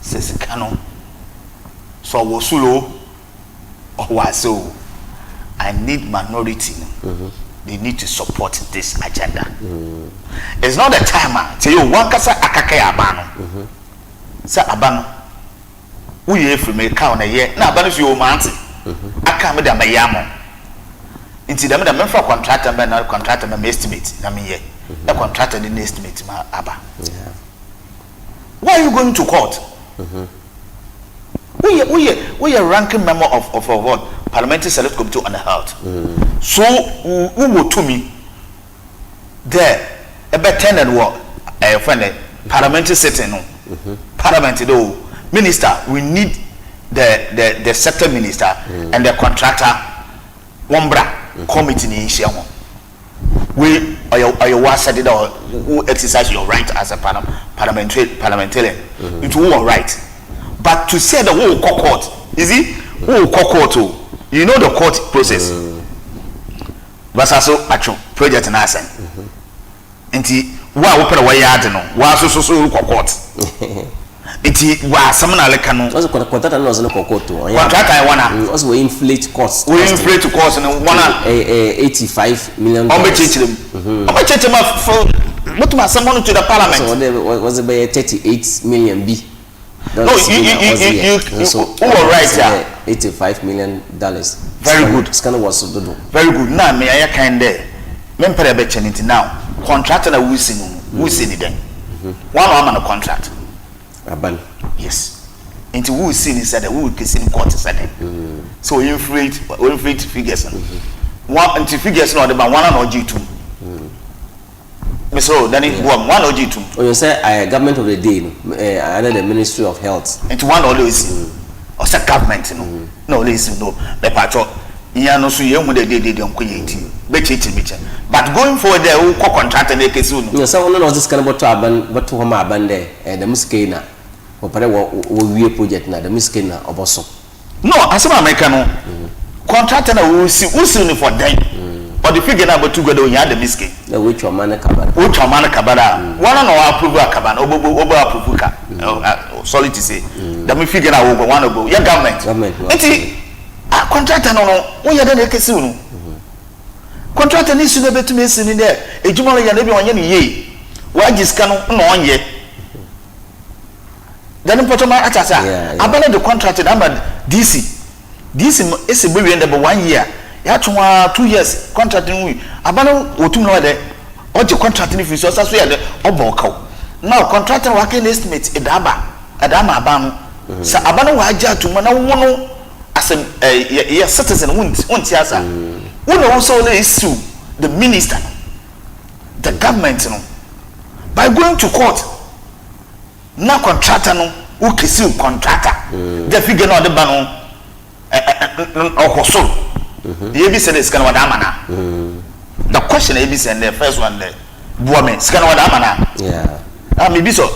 se sikano so wosulo so I need minority they need to support this agenda it's not the time say you wan kasa akaka ya abano say abano we ye free me ka na ye na abano fi o manti aka me da mayamo inti da me da me fa contractor me na contractor me estimate na me ye the contractor the estimate ma aba why are you going to court we are ranking member of what parliamentary select committee on the health so who will to me there about 10 and what friend parliamentary sitting no parliament though minister we need the sector minister and the contractor one bra committee ni issue one we are your one said who exercise your right as a parliamentarian it will all right. But to say the whole court, is it? Whole court, you know the court process. But also, actual project and asset. And why open a way yard no? Why so court? It was someone like no.
Also, contractor was no court.
Contractor I wanna.
Also, we inflate costs.
We inflate to costs and wanna
85 million.
How much them? How much them for? What was someone to the parliament?
So there was about 38 million B.
No, you all right, yeah.
$85 million.
Very good.
Scanner was so good.
Very good. Now, may I kind there? Member betting now. Contractor na we see it then. One woman a contract.
Aban.
Yes. Into we see it said that we will kiss in court said. So we inflate figures. One into figures no the one or G2. So then it one or G2.
Oh, you say government of the day, under the Ministry of Health.
Into one always. Or say government no listen no the patrol. Yeah, no, so you would they don't create. But going forward, there will contract and make it soon.
Yes, someone knows this kind of trouble, but to Homa Bande, the Muscana. opere wo wie project na the miskin na oboso
no asema America no contractor na we see ni for them or the figure na about to go do ya the miskin
na which one man kabara
one na approve akabana obo approve ka sorry to say that me figure na we go one obo ya government enti contractor no wo ya dey kesi unu contractor ni su na betumi esi ni there ejuma no ya na bi onye ni ye wa giska no na onye then potoma atasa abana the contract number DC is be end about 1 year ya twa 2 years contract ni abana otum no de oje contract ni fi so so ya de obokaw now contract wa can estimate edaba abanu sa abana wa aja atuma na wono asem ya citizen wonti asa wono wo so le issue the minister the government no by going to court na contractor no who kisi contractor the figure no de ba no okoso the abi said scan wada amana the question abi said the first one the buame scan wada amana maybe so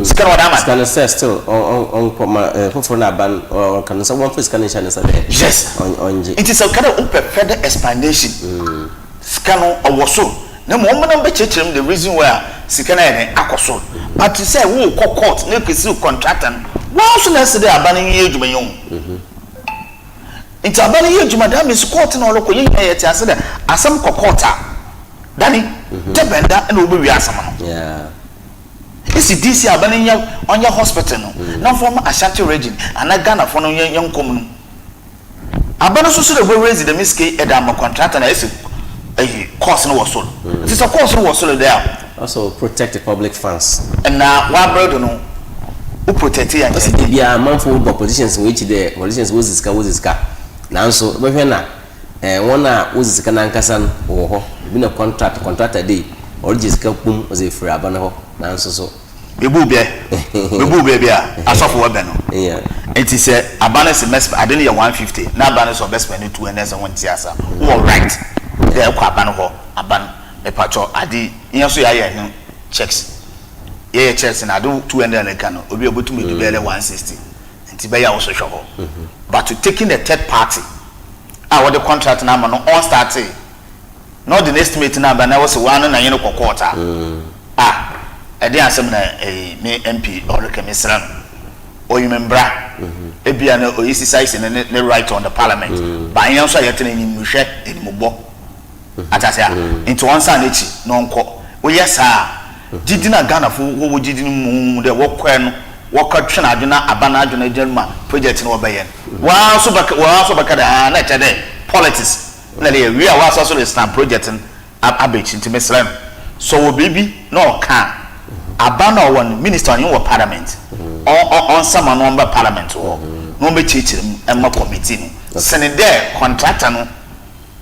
scan wada amana
scan says still on for na ban or can someone please scan channel say
yes
on
it is a kind of further explanation scan owoso na mo mo na be chechem the reason why sika na ene akoso but say wo court na kesi contractor wo so na se dey abani ye adwuma yon nti abani ye adwuma da miss court na oloko ye yeti ase da asam court dani dependa na obi wi asam no isi DC abani nya onya hospital no na form Ashanti region ana Ghana for no yan kom no abani so dey go raise the miske edam contractor na isi course no was so it is a course no was so there
also protect the public funds
and now wa brother no who protect ya
because they be a manful politicians which the politicians was iska nanso be hwe na one na was iska na nkasa wo ho bi na contractor dey or jiska pum was a free abana ho nanso so
bebu be bia asofo wa be no
yeah
it is abana semester I don't 150 na abana so best spend 200 and 1 tiasa all right there kwa abana ho aban e pacho adi yenso ya ye checks ye checks na do 200 and can obi obotum do be 160 nti be ya wo so hwo but to taking the third party what the contract na no on start not the estimate number na was one na yen ko quarter e dey asem na me MP or kemisran o yimembra e bia na o yisi size ne right on the parliament ba yenso ya tena ni nhwe enimbo atase into one san echi no nko oyesa jidina Ghana fo wo jidini mu de wo kwen no wo kwatwe na adwena abana adwena jerma project no obayen wa so baka da na chede politics na le wi a wa so the stamp project abechi ntimesrem so wo baby no ka abana won minister on parliament on sama no mba parliament wo no be chichirim emma committee no sene there contractor no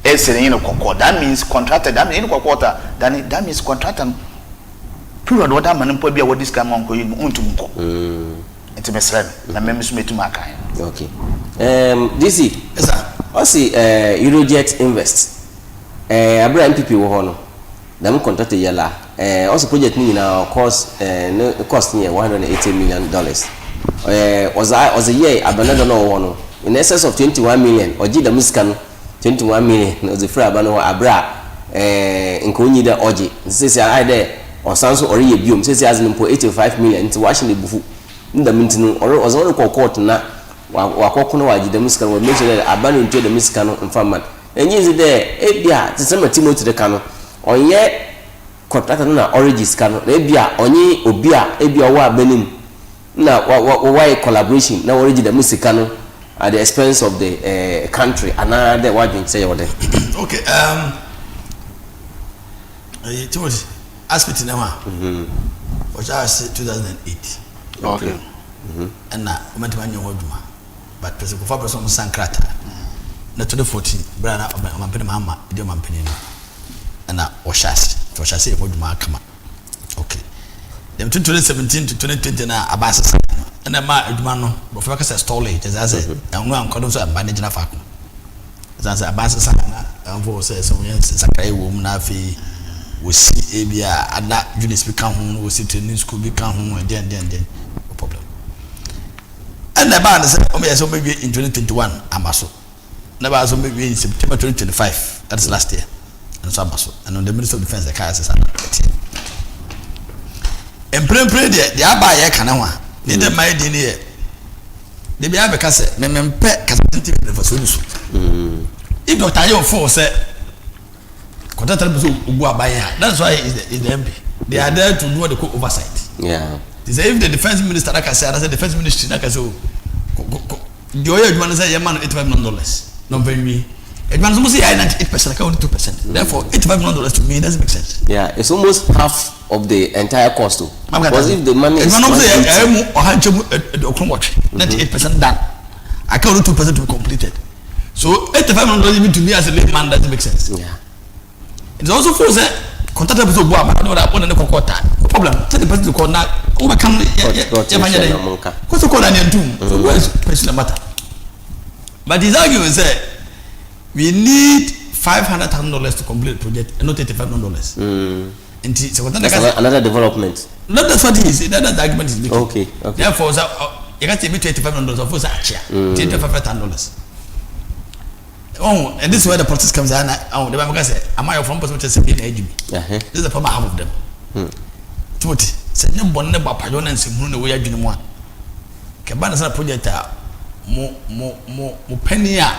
that means contractor that means that means contractor period what man mpo bia what this come on ko yin untum ko intimesren na memesu metum akan
okay DC
sir
osi Eurojet invest abra MPP wo ho no dem contract yela osi project ni na cost ni $180 million was a year abanado no wo no in excess of 21 million oji da musika no 21 million no the free abano abra nkonyi da oji sisi ai de osanso ori ye biom sisi azin mpo 85 million nti wa shine bufu nda mintinu ozoro ko court na wa kokono wa ji da musika no make sure abano nto da musika no mfama enyi de ebia tsema Timothy de kano onye contract na origins kano na ebia onye obia ebia wa benim na wa collaboration na origin da musika no at the expense of the country another what you say over
okay Timothy aspect nama which I said 2008
okay
and na moment man you hoduma but person for person sankrata na 2014 brana omampeni mama idio mampeni no and na oshase hoduma kama okay then 2017 to 2020 na abasa na ma adwuma no bo fa kasa storage as I said Onua nkodo so amba ne gina fa ko as I abasa sa na amfo say so yen sakrai wo mu na afi wo si ebia ada unit bi ka ho wo si training school bi ka ho den no problem And the band said, "Oh, yes, maybe in 2021, Amaso." Never so maybe in September 2025. That's last year. And so Amaso. And on the Minister of Defense, the Kasa said, "And pray the Abaya Kanawa. Neither my dinner. They be a Kasa, men pet Cassidy for Sulusu. If Dr. Ayo Four said, that's why it's the MP. They are there to do the oversight.
Yeah.
They say if the defense minister, like I said, the defense ministry, like I said, the oil man say, "Yeah, man, $85 million." No, very me. It means almost 98%, like only 2%. Therefore, $85 million to me doesn't make sense.
Yeah, it's almost half of the entire cost too. Because if the money is
98% done, I count 2% to be completed. So $85 million even to me as a layman doesn't make sense.
Yeah.
It's also for the contractor to go about the problem. Tell the person to call now. Overcome what's the call and do? So where's the matter? But his argument is that we need $500,000 to complete the project and not $85 million. And so
another development.
No, that's what it is. That's the argument is making.
Okay.
Therefore, you got to be $85 million of $25,000. Oh, and this is where the process comes in. Oh, the Bible says, "Am I from person to say AGB?" This is the problem half of them. Twenty. Say no one never pardon and say no way I do one. Cabana is a project. Mo Penia.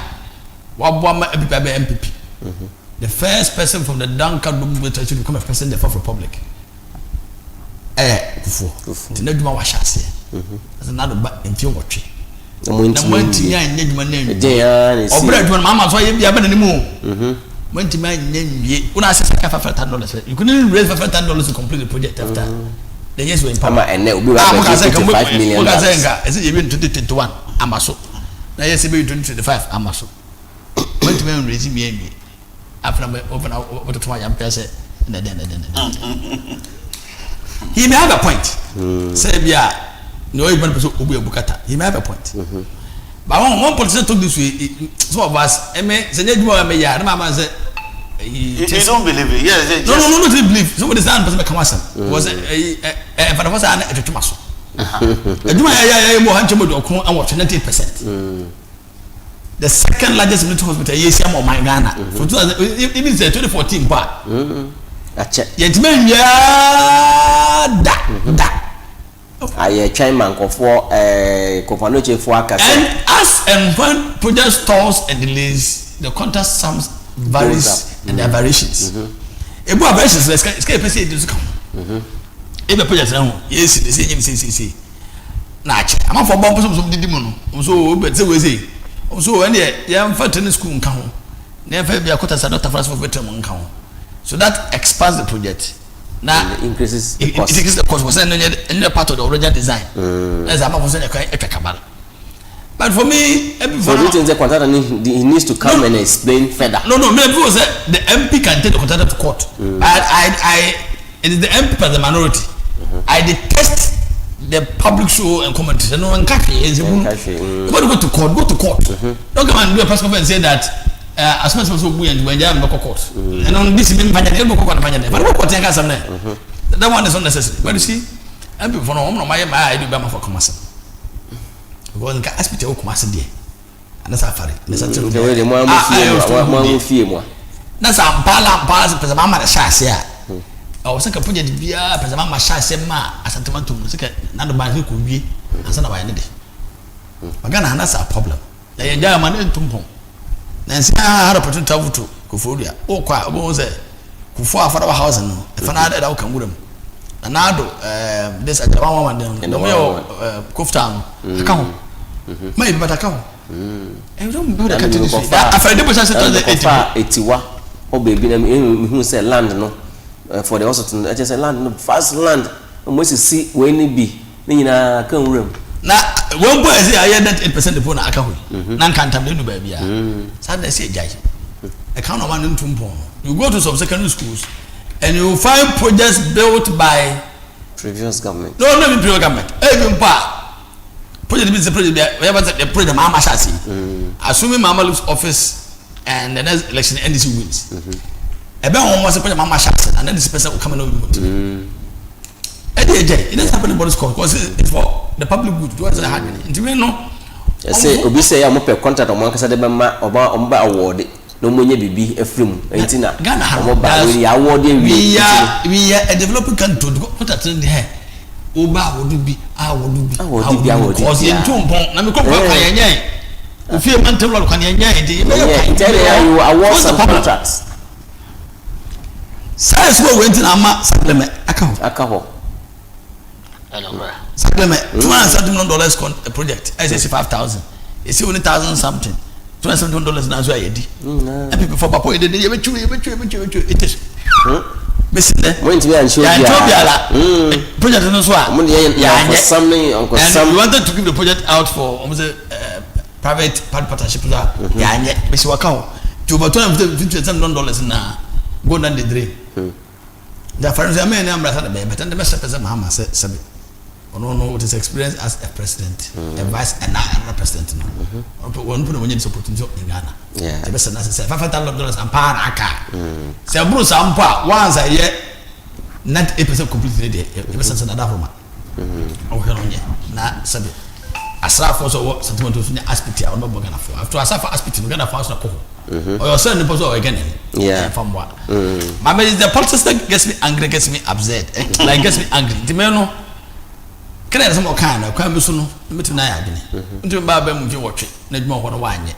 Wabama MPP. The first person from the Duncan movement to become a president of the Republic. Before. The next one was Shassi. That's another back in few watching. The went to Mama, so you have any more. Went to my name, when I said $500, you couldn't raise $500 to complete the project after. The years were in power, and there will be $5 million. Is it even 2021? Amaso. Now, yes, maybe 2025. Amaso. Went to me raising me after I open out what the young person. He may have a point. Say, yeah. No, even person will be a bukata. He may have a point. But one politician told this way. Some of us, I mean, say, "You are me. Yeah, Mama said."
You don't believe it? Yes.
No, not believe. Somebody said, "Person Kamasa was a for the first time at Tomaso." Do I more handsome to Okun and watch 98%. The second largest military hospital, yes, I'm on my Ghana. For even 2014, but yet, man, yeah,
I chairman for Kopanoche for Kasa.
And as and when project stalls and delays, the contract sums varies and the variations. A more variations, let's get a person to come. If a project yes, the same. Natch, I'm for bombs of the demon. So, but so we say. So, when the young fattening school count, never be a quota are not a fast for veteran count. So that expands the project. Now
increases
the cost. It increases the cost. Was another part of the original design. As I'm saying, a cabal. But for me,
so you think the contractor he needs to come and explain further?
No. Maybe was the MP can take the contractor to court. It is the MP as the minority. I detest the public show and commentary. No one catch it. You want to go to court? Go to court. Don't come and do a press conference and say that. As much as we and when they have no court, and on this, but what that one is unnecessary. But you see, I'm for no home, no, my I do Bama for commerce. Because I ask me to commerce there, and that's AFARI. That's a balance, because I'm not a chassis. I was like a project, be a Pesama chassis, as a tomato, not a man who could be as an identity. Again, that's a problem. They are German in Tumpo. Nancy had a opportunity to travel to Kufuria. Oh, quite was a Kufu for our house and if another outcome with him. And now, this at the moment, and the mayor Koftown, account. Maybe, but account. And don't do that. I've heard the
81. Oh, baby, who said land, no, for the also I just said land, fast land, and once you see when it be, then I come room.
Now, one boy say I had that 8% upon a account. None can't have no baby. Sadly, say, Jay. I can't one in Tumpo. You go to some secondary schools and you find projects built by
previous government.
No, not previous government. Even part. Project is the project, the project Mama Shasi. Assuming Mama loses office and the next election, NDC wins. About one was a project Mama Shasi, and then this person will come and over. It doesn't happen in Boris Court because it's for the public good. It wasn't happening. And you know,
say obi say ya mo pe contract omo kasa de be ma oba award no monye bibi efrim entina omo ba we ya award we
are a developing country contract in here oba award bi cause in tumpon na me ko kwa yenyen ofie man table kwa yenyen de
you award some contracts
size we went na ma supplement
akaho
supplement $200 million project I say 5,000 you see only 1,000 something $270 na so ayedi and people for papa dey you bechu it is basically
when to be and show
project no so
for something
and we wanted to give the project out for almost private partnership la ya anye besi waka ho to over $250 na go down the drain the friends are men am brother be but the best person Mahama said no what is experience as a president a vice and another president no one put when you support in Ghana the best na say $500 and power aka say bro sampa once a year not 8% completely there the best na that from oh hell na sabi asra for so sentiment to aspect ya on Ghana for after asra aspect Ghana for na ko or your son the so again from what but the politics that gets me angry, gets me upset like gets me angry the man no can I some kind of kwame so no me to na ya gene nti ba ba mu je wotwe na djuma ho no wa anye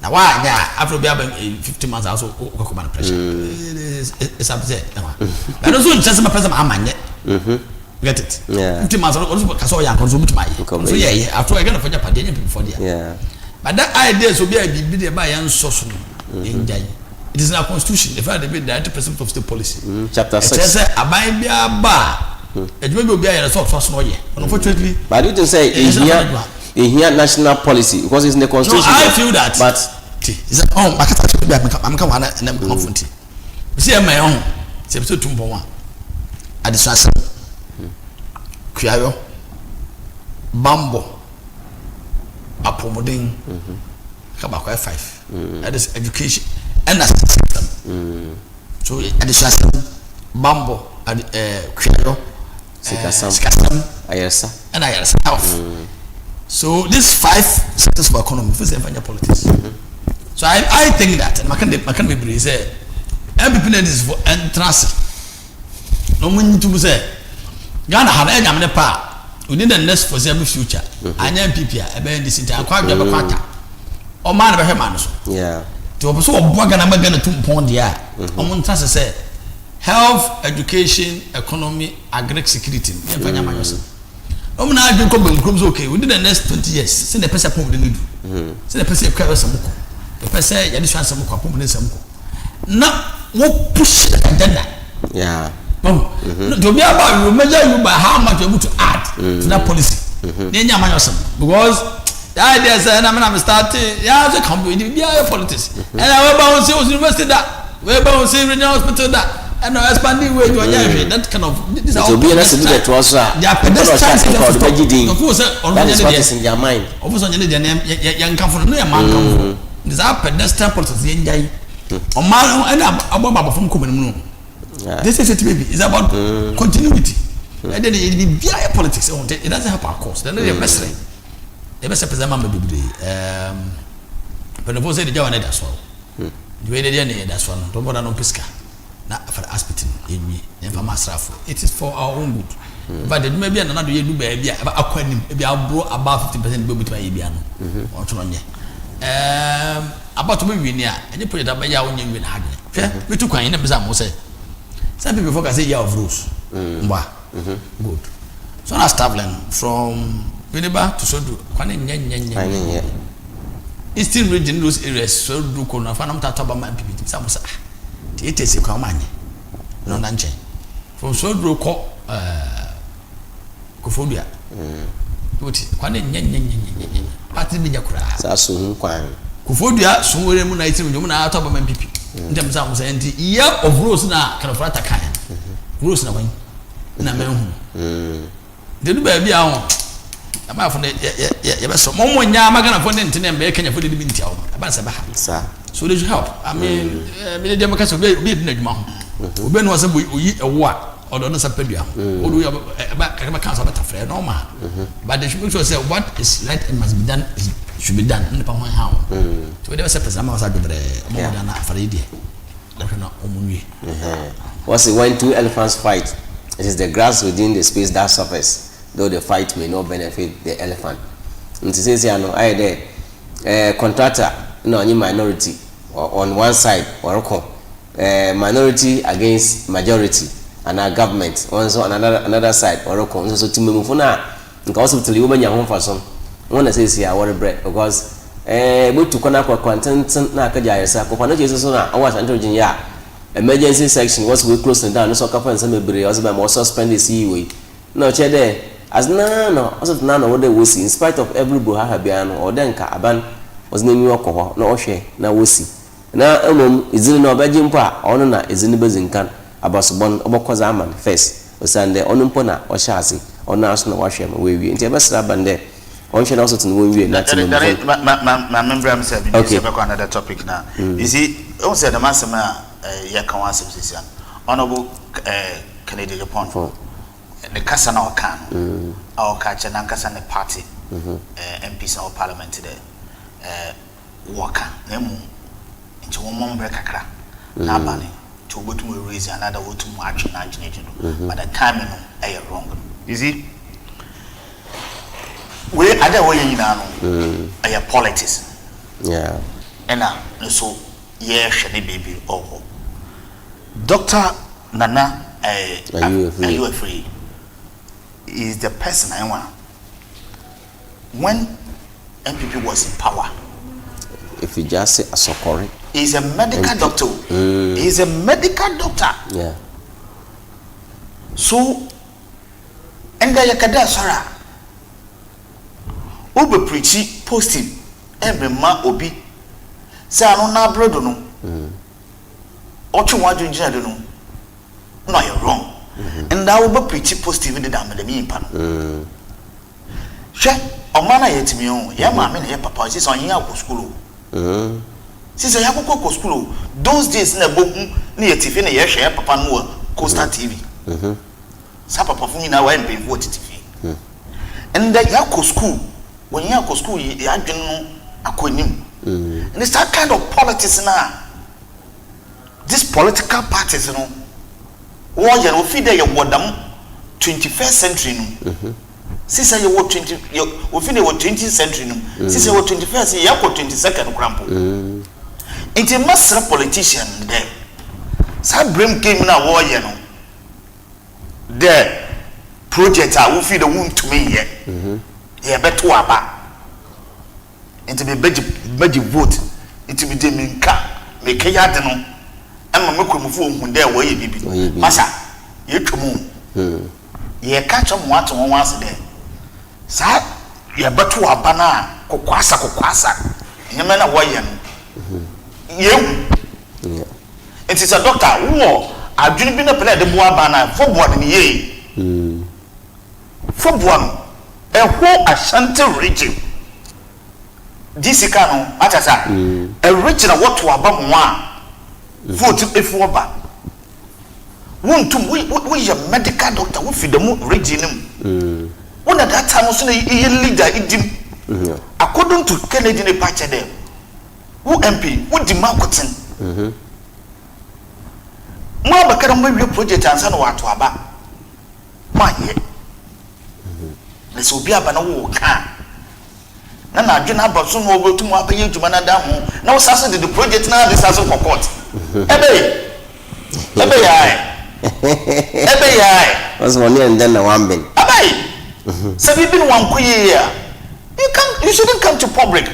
na wa anye after be about 50 months also ko man pressure it's upset but no so just my person amanye get it 50 months also kaso ya ko so mutumaye so yeah after I get for Japan dey before there but that idea so be a big dey ba yan so so enjay it is in our constitution the fact that be 90% of state policy
chapter 6
it says aban bia ba ejuma be ya so so no ye unfortunately
but you to say here national policy because it's in the constitution.
No, I feel that
but
is that makata be am kan wana na confront see am my own say be so tumbo wa adisasa kuyayo bambo apomodin kaba kwa 5 that is education and system so adisasa bambo kuyayo sikasam
ayersa
and ayersa health so these 5 sectors of economy for the politics so I think that and can be brave say every is for entrance no mun to say Ghana have any pa within the next foreseeable future anya PPA e be this into akwa be kwata o man be hema no so to obo obo Ghana ma Ghana tumpon dia o mun trust say health education economy agri security e fanya manyoso o mun na adwen ko bankum so okay within the next 20 years say the person pom de need say the person kwa samko the person ya de chance samko pom de samko na wo push agenda to be about you measure you by how much you're able to add to that policy because the idea is I'm starting so company politics and I will say university that we will say regional hospital that and expanding way that kind of this
to be honest with that was that is what is in their mind
of course young come from no man come from this are pedestrian politics enjoy o man and ababa from community this is it baby it's about continuity and then it be politics it doesn't help our cause then the best president man be but the say the jawana that's all the way they need that's one don't bother no piska na for aspect enwi never masrafo it is for our own good but the maybe another you do baby akwanim be abro about 50% be between you no on to no nye about to be win ya any project that ya won win hard we to kwan na be say say some people focus say year of rules good so na traveling from Winneba to Sodu kwane nya Eastern region those areas Sodu ko na fa na mta ba man pipi some say it is kwa manye no na nche from Sodu ko Kofodua oti kwane nya party bi nyakura
sa so hu kwan
Kofodua so wore mu na itim nyomu na ataba man pipi ndem sa mo say enti year of rules na kana frata kan rules na wan na menhu de du ba bia ho ama fo ye be so mo nya magana fo ne ntene mbe kenya fo de bi ntia ho aba sa ba ha so they should help I mean me de makasa be na djuma ho obe no wasa oyi ewo a or don't sapedua. Or do you have a council better friend normal. But they should make sure say what is right and must be done should be done in the power how. So there was a person outside the more than AFARI.
What's it when two elephants fight? It is the grass within the space that suffers, though the fight may not benefit the elephant. And to say, I know, I there, contractor, no, any minority on one side, or minority against majority, and our government, also on another side, or so to move for now, because of the woman young home for some. One that says, yeah, what bread, because we took on a content, Nakaja, Sakopano Jesus, I was entering, yeah. Emergency section was we closing down, so couple and some everybody also suspend the CE. No, chair there. As none of what they will see, in spite of every Buhabian or Denka, Aban was named Yoko, no share, now we see. Now, is in no Belgium pa, Onua is in the Bazinkan, about Subon, Obokozaman, first, or Sunday, Onumpona, or Shasi, or National Washam, we interest Bande. One should also to know we not to
my member, I'm saying, okay, another topic now. You see, also the Massima. Yakawan subsistence. Honorable Canadian Japan. The Kasa na Okan. Our catch and Kasa the party. MPs in our parliament today. Waka. Nemu. Into one break kakra. Nabani. To go to raise another way to march and agitation. But the time is wrong. You see? We other way in our politics.
Yeah.
And now, so, yes, shall baby or Dr. Nana, are you afraid? Is the person I want. When MPP was in power,
if you just say a sokori,
he's a medical doctor. He's a medical doctor.
Yeah.
So, and the Yakada Sara, Uber preachy posting, every ma obi. Say I don't know brother no. Ocho waju njia no. No, you're wrong. And that will be pretty positive in the dam the me pan. She omana yetimi on. Ya ma me na papa she so yin akọ school. She say ya go school. Those days na boku na yetifi na ye hwe papa no Costa TV. Sa papa fu mi na wa mpe fu TV. And that ya go school. When ya go school ya adwen no akonim. And it's that kind of politics now. These political parties, you know, one year we feed your wadam 21st century. Since you were 20, we feed your 20th century. Since you were 21st, you have 22nd crampo. It's a master politician there. Some brim came now, war, you know. The project I will feed the wound to me yet. Yeah, better waba. It to be beji vote. It to be the minka. Make a yardano. I'm a microphone there where you be. Massa, you come on. You catch them once a day. Sir, you better wabana. Kokwasa. You men are wayan. You. It is a doctor who I've been a play the Buabana for one ye. For one. A whole Ashanti region. This is a region of what to about one. Vote if one. One to we a medical doctor who feed the region. One at that time was a leader in according to Canadian patch them. Who MP, what the marketing? More Academy project and son what to about. My this will be up and a walk. Nana, I don't have some over to my pay to Manadamu. Now, Sasa did the project now, this has a court. Ebe,
was one year and then a one bin.
Abe, so we've been 1 year. You shouldn't come to public.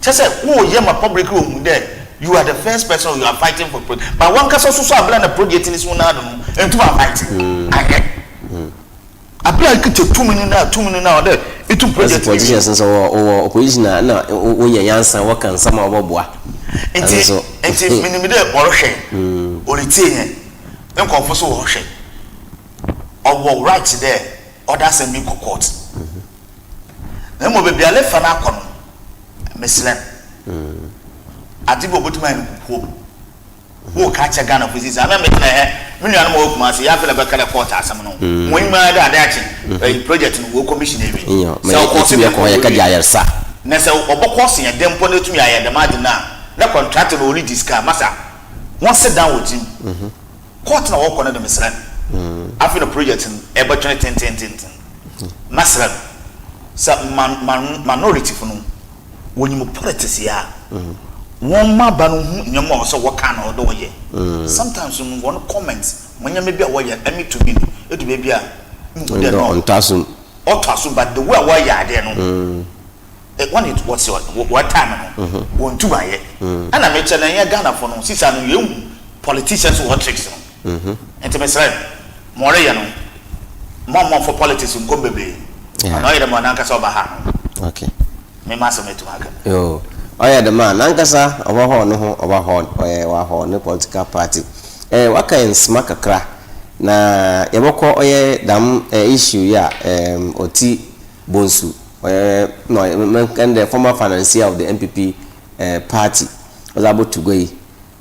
Just say, oh, yeah, my public room there. You are the first person you are fighting for project. But one can also plan a project in this one, and two are fighting. I play 2 minutes now there. It took
politicians or opposition now answer what can some of boa.
And so minimum or retain and confess or or right there or that's a new court. Then will be a left for an Miss Len. I think what man hope. wo catch a Ghana for this I remember me no am work mas ya feel be kala court asam no mo ima da a project no wo commission e
so course be ko ya ka jayarsa
na se obokose ya dempo na tumi aye dem ade na contractor no only discuss masa one sit down with him court na work on the misran after the project e be 2010 masran sa minority for no wonyimu politics ya one ma ba no nyama so work na odo ye sometimes one comments when you maybe a way emi to be e to be a
on tasum
but the way why ya there no when it was what time no won to buy and I mention na Ghana for no sisa no you politicians who tricks no enti me say more ya no mama for politics nko bebe na oya dem na nkasa oba ha
okay
me ma so metu aka
yo oya dem na nkasa oba ho no ho oba ho oya wa ho ne political party waka ensma kakra na yeboko oya dam issue ya oti bonsu no and the former financier of the MPP party was able to go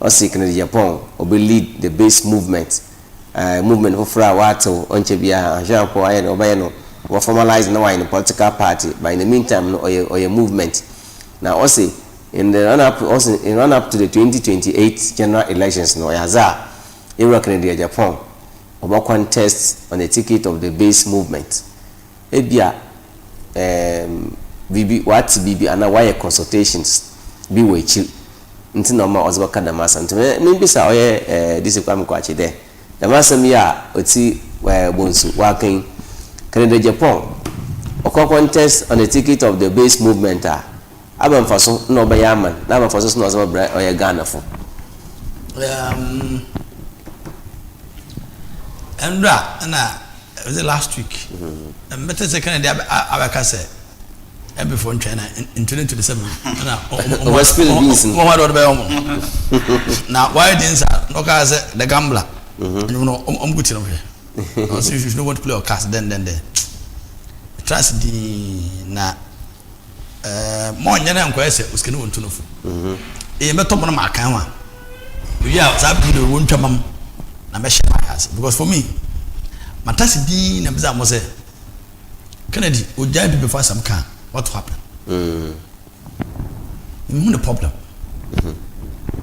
or seek in Japan or be lead the base movement for fra wato onche bia Jean Paul ayen obayeno we formalize now in the political party but in the meantime no or your movement now also in the run up to the 2028 general elections no yaza Iraq in Japan about contest on the ticket of the base movement ebia bibi ana why consultations bi wechi nti no ma ozba kada masa nti me bisa oye this kwam kwache de da masam ya oti bonsu wakin Canada Japan oko contest on the ticket of the base movement abam faso no ba yaman na abam faso no ozba bra oye Ghana fo
Andra na was it last week better say Canada abaka say before China in 2027 na
West Philippines
what do be now why didn't no ka say the gambler you know good to know so you know want to play or cast then trust the na mo nyana nko ese uskene wontu no fu meto mo na kan wa you are that people won't twamam na me share my house because for me matasi bi na biza mo say Kennedy ojai bi before some can what happened the problem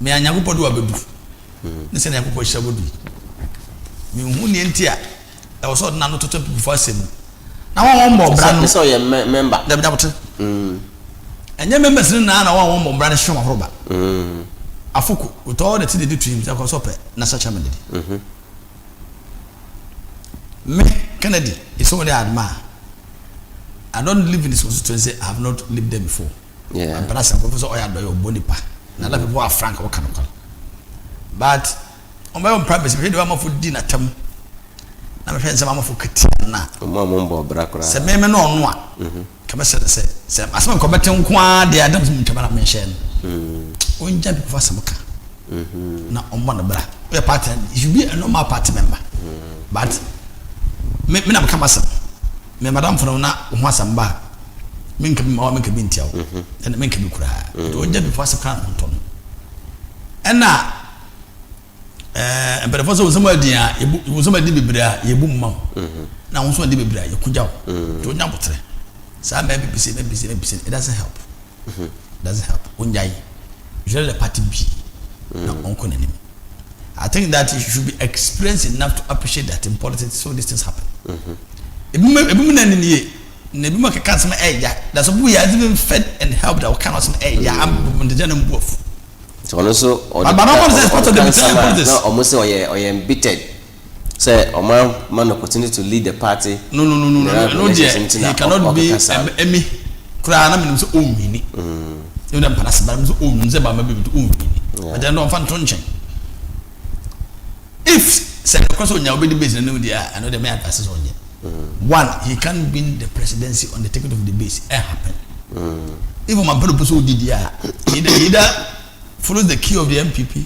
me anyago podo abedu ne se na yakopɔ hia bodu me hu ne ntia e wo so na no toto before sem na won mo bra no
so ye member
da bi da enye members ni na won mo bra ne hwe mahoroba afuku uto the thing they do to him because ope na such a melody me Kennedy is somebody I admire. I don't live in this constituency. I have not lived there before.
Yeah.
And perhaps I'm professor Oya Doyo Bonipa. And other people are frank or canonical. But on my own purpose, if you do a for dinner term, I'm a friend some for Katina.
Mumbo Bracra.
Say me no Onua. Come say as I'm combating qua the Adams Mutabara mention. When jump for some car. Now on one bra. Your party, you should be a normal party member. But me na come as me madam from na Samba. Min can be more, make a bintiao, and make a cry. Don't just before some kind of and now, but if also somewhere dear, it was somebody be bra, ye boom mom. Now, also be bra, you could out to number three. Some maybe it doesn't help. Doesn't help. Unjai, usually the party B, not uncle enemy. I think that you should be experienced enough to appreciate that in politics, so these things happen. If you Nebuma can some air, that's a boy has even fed and helped our cannot some air. I'm the general wolf.
So also, almost or embittered. Say, or man opportunity to lead the party.
No, he cannot be Emmy. Cranam is own meaning. You don't pass Bam's own Zebama to own meaning. But then don't find Tonching. If said across on your business, no, dear, I know the man passes on you. One, he can't win the presidency on the ticket of the base. It happened. Even my brother who did either follows the key of the MPP,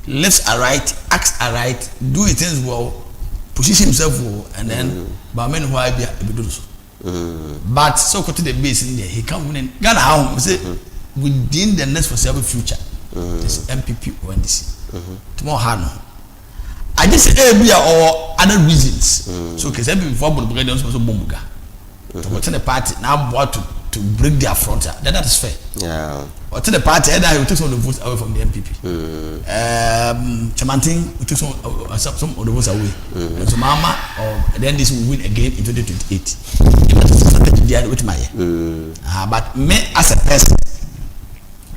left aright, acts aright, do things well, position himself well, and then by men who are able to do. But so to the base in there, he can't win. Ghana, say within the next foreseeable future, This MPP or NDC. Tomorrow Hano. I just say or other reasons. So because every before the brigade also bombuga. To attend the party now bought to break their frontier. That is fair.
Yeah.
Or to the party either will take some of the votes away from the MPP. Chamantin will take some of the votes away. So Mama or then this will win again in 2028. With my but me as a person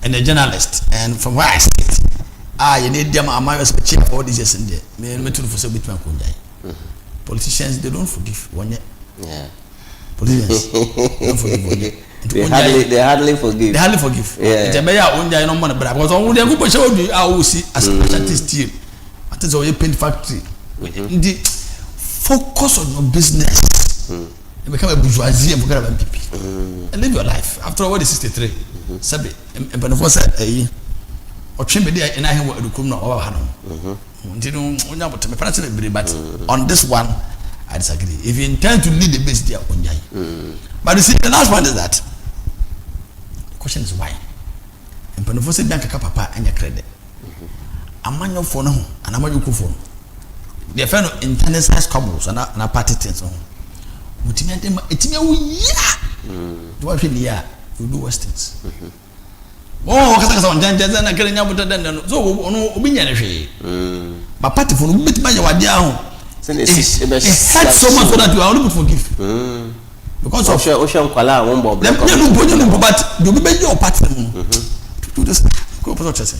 and a journalist and from where I sit, you need them my respect all these years in there. Me to for so bit my politicians they don't forgive one year.
Yeah.
Politicians don't forgive one year.
They hardly forgive.
They hardly forgive.
Yeah.
It's a better one day no money because on the group show you I will see as a steel. At is a paint factory. The focus on your business. You become a bourgeoisie and forget about MPP. And live your life. After all, what is 63? Sabi, and Penafo said, or Chimney, and I have what you come now over Hanom. But on this one, I disagree. If you intend to lead the base, they are on Jai. But you see, the last one is that the question is why? And Penafo said, Bank a papa and your credit. A man your phone and a man your phone. They are found internal size cobbles and a party things on. But in the what you do worse things. Oh, because on Janjas and I can't know so no opinion. But party for bit by your down. It hurts so much that you are able to forgive. Because of Ocean Kala, one bob. But you be your party to this process.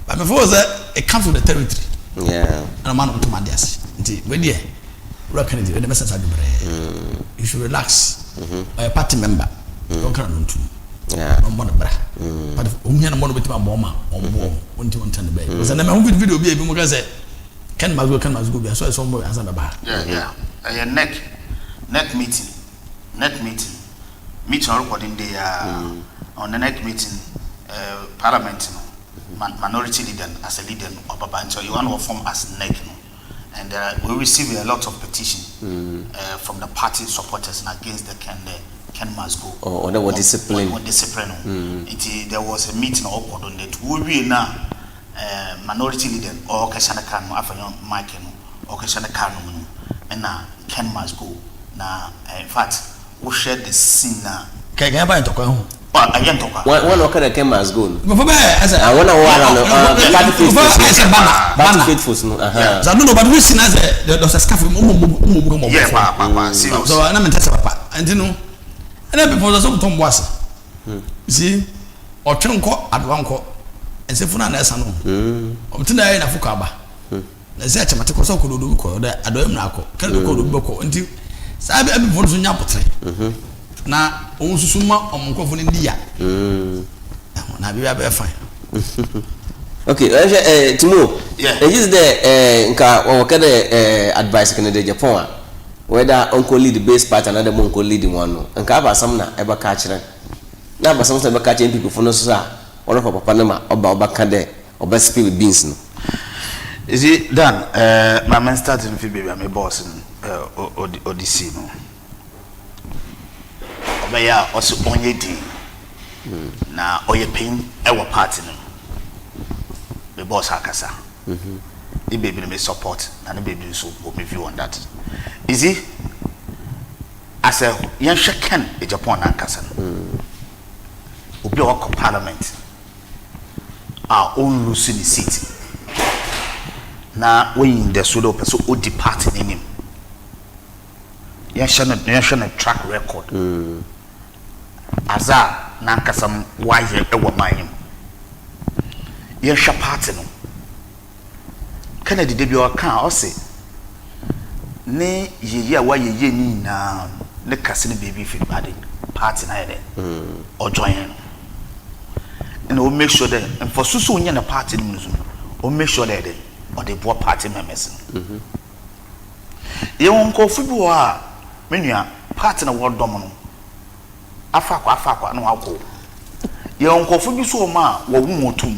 But before that, it comes with the territory.
Yeah.
And a man of Tomadias. You should relax. A party member. Don't come to.
Yeah.
No more bra. But only a more with my bomber or more. Won't you want to the bay? Because I never video be able to say, can go, so I saw more as a bar.
Yeah. A neck meeting. Meeting recording the on the neck meeting, parliament, minority leader as a leader of a bunch, or you want to form as neck. And we receive a lot of petition from the party supporters against the Ken must go.
Or there was discipline.
There was a meeting on that. We now minority leader or Kashana Kano, Afan Mike, or Kashana Kano, and now Ken must go. Now, in fact, we shared the scene now.
Can I buy a token?
One of the Ken must go. I
want to I
don't know, but we see as there's a scarf.
Yeah, Papa.
So I'm in Papa. And you know, and then before the Tom was. See, or Chunko at one court, and Sefuna Nesano. Obtain a Fukaba. The Zetchamatic so could do that. I don't know. Can you go to Boko until Sabi before Sunyapotre? Now, Suma or Moko India. Now we are fine.
Okay, Timo. Yeah. Is there or can advice can the Japan whether uncle lead the base part and another uncle leading one and cover some ever catch them. Now, but sometimes ever catching people for no sir or of Panama or Bacade or best speed with beans.
Is it done? My man started in Phoebe, I'm a boss in Odyssey. Obaya also on your day. Now, or your pain, our partner. The boss Kasa. The baby may support and the baby so will be view on that. Is he? As a young shaken a Japan and Kasa. Will be our parliament. Our own losing the city. Now, when the pseudo person who departed in him. Young Shannon track record. Azar Nankasam why here ever mine. Young Shapartino. Kennedy debut or car or say, nay, ye why ye need now, the casino baby fit body, party either or join. And we'll make sure that, and for so young a party, we'll make sure that they or they bought party members. You won't call football, when you are party in a world domino. Afakwa, no alcohol. You won't call football so ma, or more too.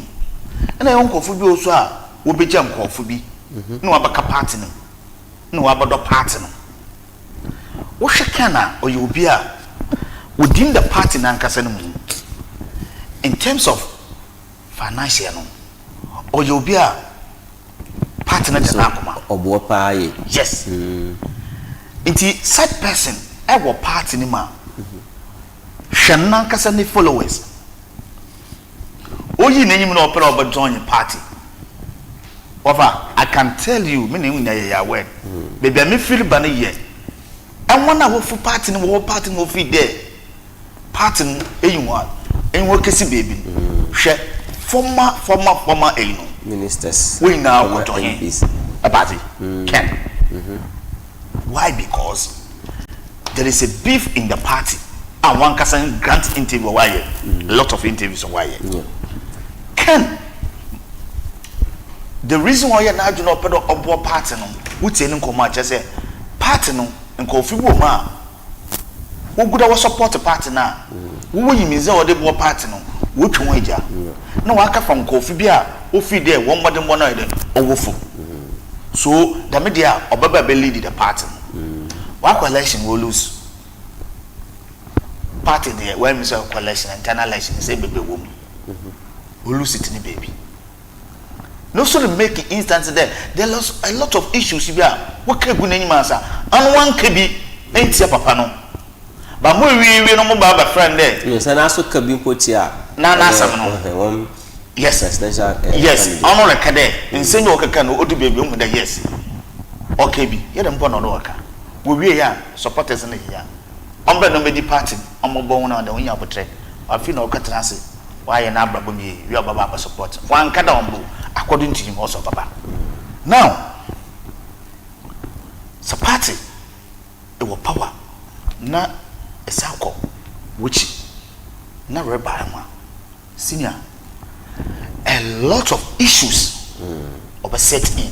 And I won't call football so. Will be jump call for be no about party no about the party. What shakana or you will be within the party in terms of financial no or you be a partner de na akoma
obo pa ye
yes inti such person e wo party ni ma hwenna kasa ni followers oyi n'enyim na opera obo join party over I can tell you me na ya word baby me feel ba na ye and one na fu party ni wo party no fit there party eyiwa enwo kesi baby hwe former
ministers
we now go join about it Ken why? Because there is a beef in the party and one person grant interview why a lot of interviews why Ken the reason why you now do not put up party no which any come just say party no and configure ma who could have support the party now who you mean say the party no which one ja no waka from kofi bia who feed there one more than one idea overful so the media obaba be lead the party what election will lose party there when we say election internal election say baby woman will lose it in the baby no so to make instance there are a lot of issues here what can go any masa and one can be ain't your papa no but we no more baba friend there
yes and also can be put here
na some no yes yes honor rekade insane o kaka no odu baby o da yes okay bi ye dem no waka we ya supporters na here ombre no medi party ombo na da wonya abotre afi na okatra ase why na abrabo mi we baba support wan kada ombo according to him also baba now so party it will power na esako which na rebel senior a lot of issues of set in.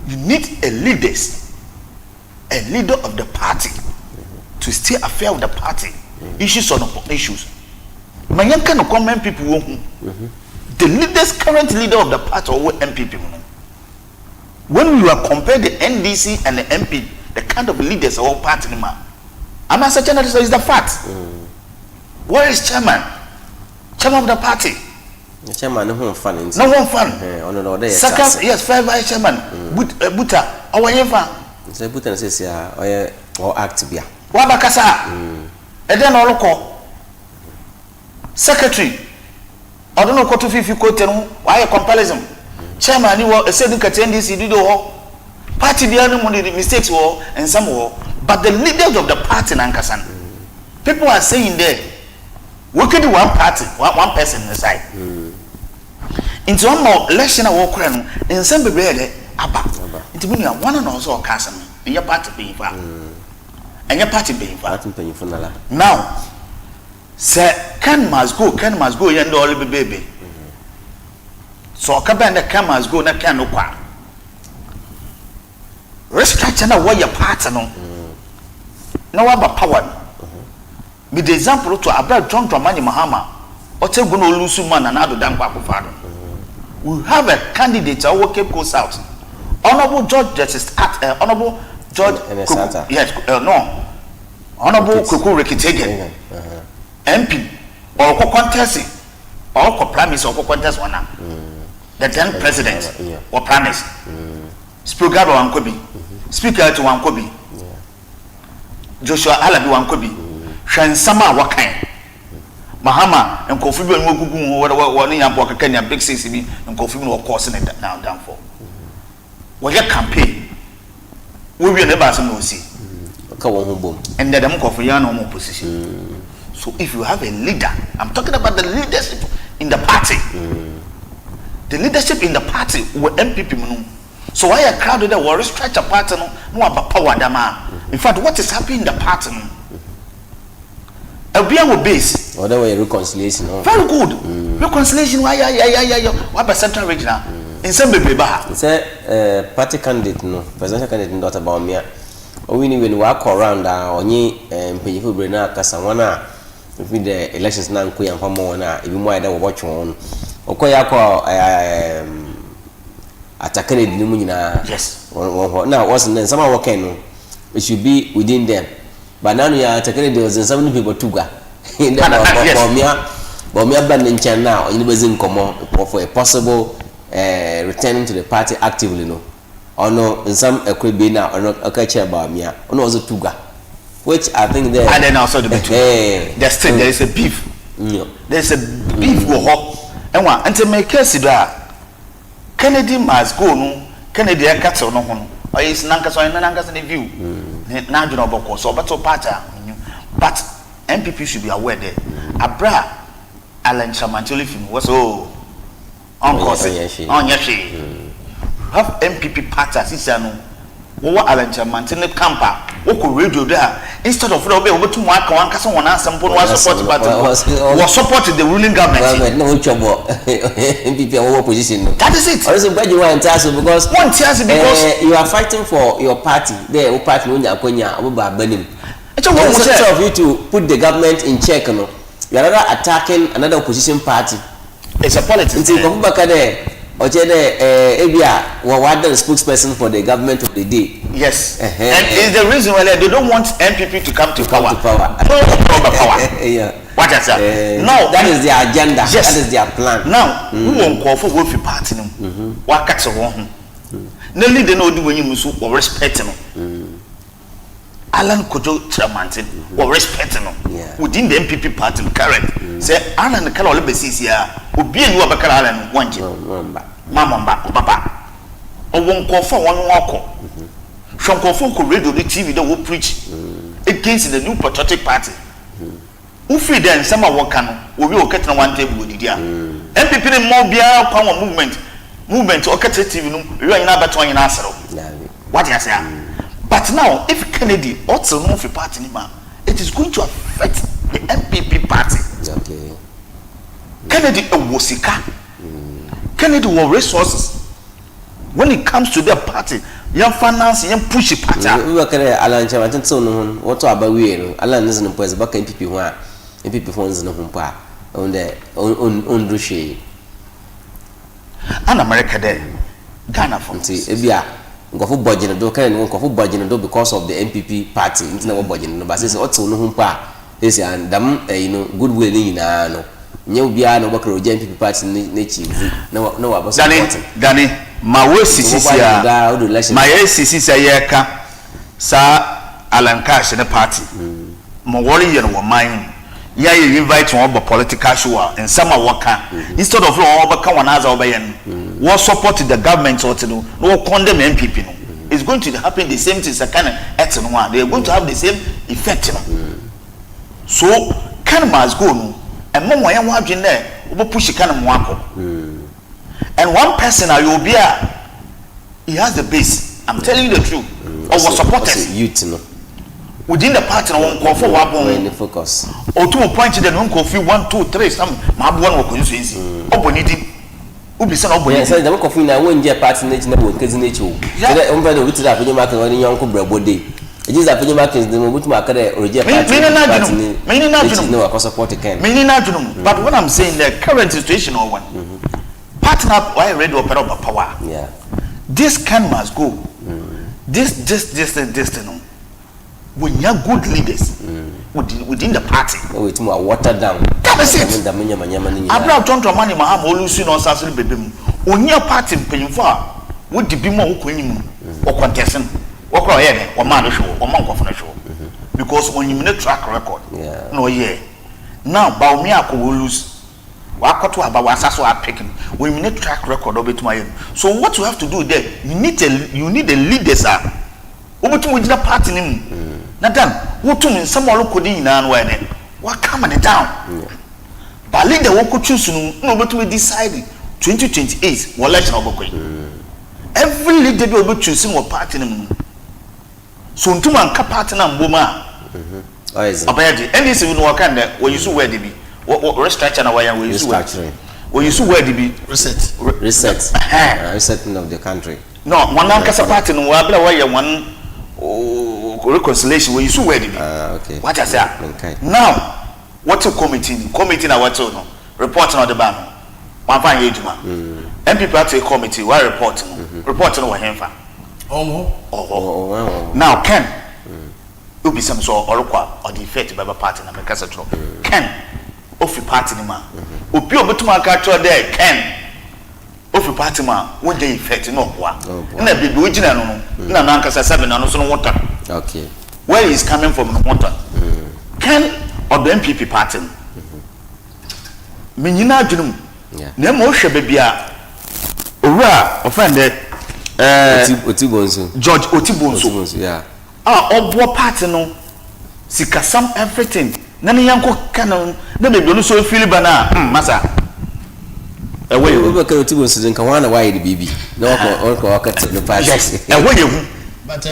You need a leader of the party to stay affair with the party. Issues on issues. Mayanka no comment people the leaders, current leader of the party or MPP. When you are compared the NDC and the MP, the kind of leaders of our party, I'm not such a is the fact. Where is chairman? Chairman of the party.
The chairman no one fun.
No one fun.
No there.
Saka yes, fair vice chairman. Buta. Our yefa.
Say Buta says ya or act bia.
Waba Kasa. And then Oroko. Secretary. I don't know what to feel quote why a comparison. Chairman, you were said to attend this, you do party the only mistakes war and some war, but the leaders of the party in Ankasan. People are saying there, we could do one party, one person inside. Into one more election walk in some baby Abba. Into me one and also Kasa in your party being far. And your party being far. Now, sir, Ken must go, and all the baby. So Kabanda Ken must go, na can no qua. Restructure now what your partner no about power. With the example to Abra John Dramani Mahama, or tell Guno Lusuman and other than Baku Father. We have a candidate our Cape Coast South. Honorable George Justice Honorable George yes, no. Honorable Kuku Rekitegen MP or contesting or promise or contest one. The then president or promise. Speaker to Wankobi. Speaker to Wankobi. Joshua Alabi Wankobi. Shansama Wakai. Mahama and Kofi and Mugu, what in your Kenya big CCB and Kofi or causing it now down for. What your campaign? We will never see. And then I'm for your normal position. So if you have a leader, I'm talking about the leadership in the party. The leadership in the party were MPP. So why a crowd that were restructure party no about power dama. In fact, what is happening in the party? A real base.
Or there were reconciliation.
Very good. Reconciliation. Why? What about Central Regional? In some baby bar.
It's a party candidate, no presidential candidate, not about me. Or we when walk around only people bring out Kasa if the elections now and Pamona, even more than watch on. Okoyako attacking the Numina.
Yes.
Now wasn't then someone walking. It should be within them. But now we are attacking those and 7 people to go. In the but me aba ne nchen now onye bezi nkomo for a possible returning to the party actively no ono nsam ekwebe na ono akache about me ono also tuga which I think there
and then also the there is a beef there is a beef go ho enwa ante make case do a Kennedy must go no Kennedy akatse no ho no is nankasa ne view na adwena oboko so beto party but MPP should be aware that abra Alan Chamantoli film was uncle on yashi have MPP party sisa no wo Alan Chamantoli camper wo radio there instead of no be obetu mu aka wan kasa won asempo no support party was support the ruling government
no chobo MPP our position no
that is it
also bad you want to because you are fighting for your party there o party no nya akonya oba banim it's of you to put the government in check no you are rather attacking another opposition party
it's a politics
until Kofubaka there oche there ebia the spokesperson for the government of the day
yes and it's the reason why they don't want MPP to come to power
yeah
what I say no
that is their agenda yes. That is their plan
now who won call for go party no wa catch won no leader no do when you musu or respect no Alan Kojo Chairman or respect no within the MPP party current say Alan Kala ole besisi ya obi enu abakara Alan wanje mama papa o won call for one walk from call for radio the TV that will preach against the new patriotic party who free then some work no obi o ketna one table didi a MPP ne mo bia kwa movement o ketna TV no we anyina beto anyina asero what you say but now if Kennedy also no free party anymore it is going to affect the MPP party
okay
Kennedy wosika Kennedy will resources when it comes to their party young finance young push party
we were Alan Chamantin so no what about we Alan is no pose back MPP ho MPP phones no ho pa on the on rushe
and America there Ghana for
ebia ngofo budget do kan ngofo budget do because of the MPP party ntina wo budget no ba say otu no ho pa say and dam goodwill ni na no nye obia no bakra oja MPP party na chief na wa boss
Dani ma we sisisia ma ye sisisia ye ka sa Alan Cash ne party mo worry ye no man ya ye invite one about political show and some waka instead of one about one as obayen what support the government or to no condemn MPP no it's going to happen the same thing kind of one they are going to have the same effect so can must go no and mama yan wa dwen there we push kan mo akọ and one person ayobia he has the base I'm telling you the truth or was supporters
youth no
within the party na won for wa bon
focus
or to point the no kofi 1 2 3 some ma bo na ko nso obonidi ubi se na obonidi
say dem kofi na won je party na chi na bo nkezi na chi o say on do wit that nyoma kan woni yanko brabode it is that nyoma kan dem obutu akare orije party
me na
no akọ support can
me na but what I'm saying the current situation or one partner why ready opera power
yeah
this can must go this no when you have good leaders within the party
it more water down
that is it abra tonto mani maham olusu no sasiri bebem onya party mpanyimfo a wodi bi mo okonyim o contesting okro ye ne o man no show o man kwofo no show because onyim ne track record no ye now ba omi akowolus wakoto aba wasaso apicking onyim ne track record obetuma ye so what you have to do there you need the leaders are obetum gina party nim na dan wotum nsam olokodi nyina no ene wa come down ba leader wo ko choose no obetum decide 2028 election obokoi every leader be obetum sin wo party nim so ntuma nka party na mboma obayade NDC no waka nda we use word bi restructure na waya we use word bi
resetting of the country
no one ankasa party no wa bla waya one reconciliation we use word bi
okay
what I say now what a committee na what no report na the ban one fan ejuma MPP party committee why report no wa hemfa now Ken you be some so or the effect by party na make us ken ofi party ni ma obi obetuma aka tro there Ken ofi party ma won dey effect no boa na bibi ogina no na na ankasa 7 na no so no water
okay
where is coming from no water Ken or the MPP party me nyina adwunum na mo hwe bebia owura offend
Otibonsu
George Otibonsu
yeah
obo party no sikasam everything na ne yanko kana na bebi no so feel bana masa ewe you
be ka Otibonsu din kan wana why the baby na wako wakati no party
yes ewe you
but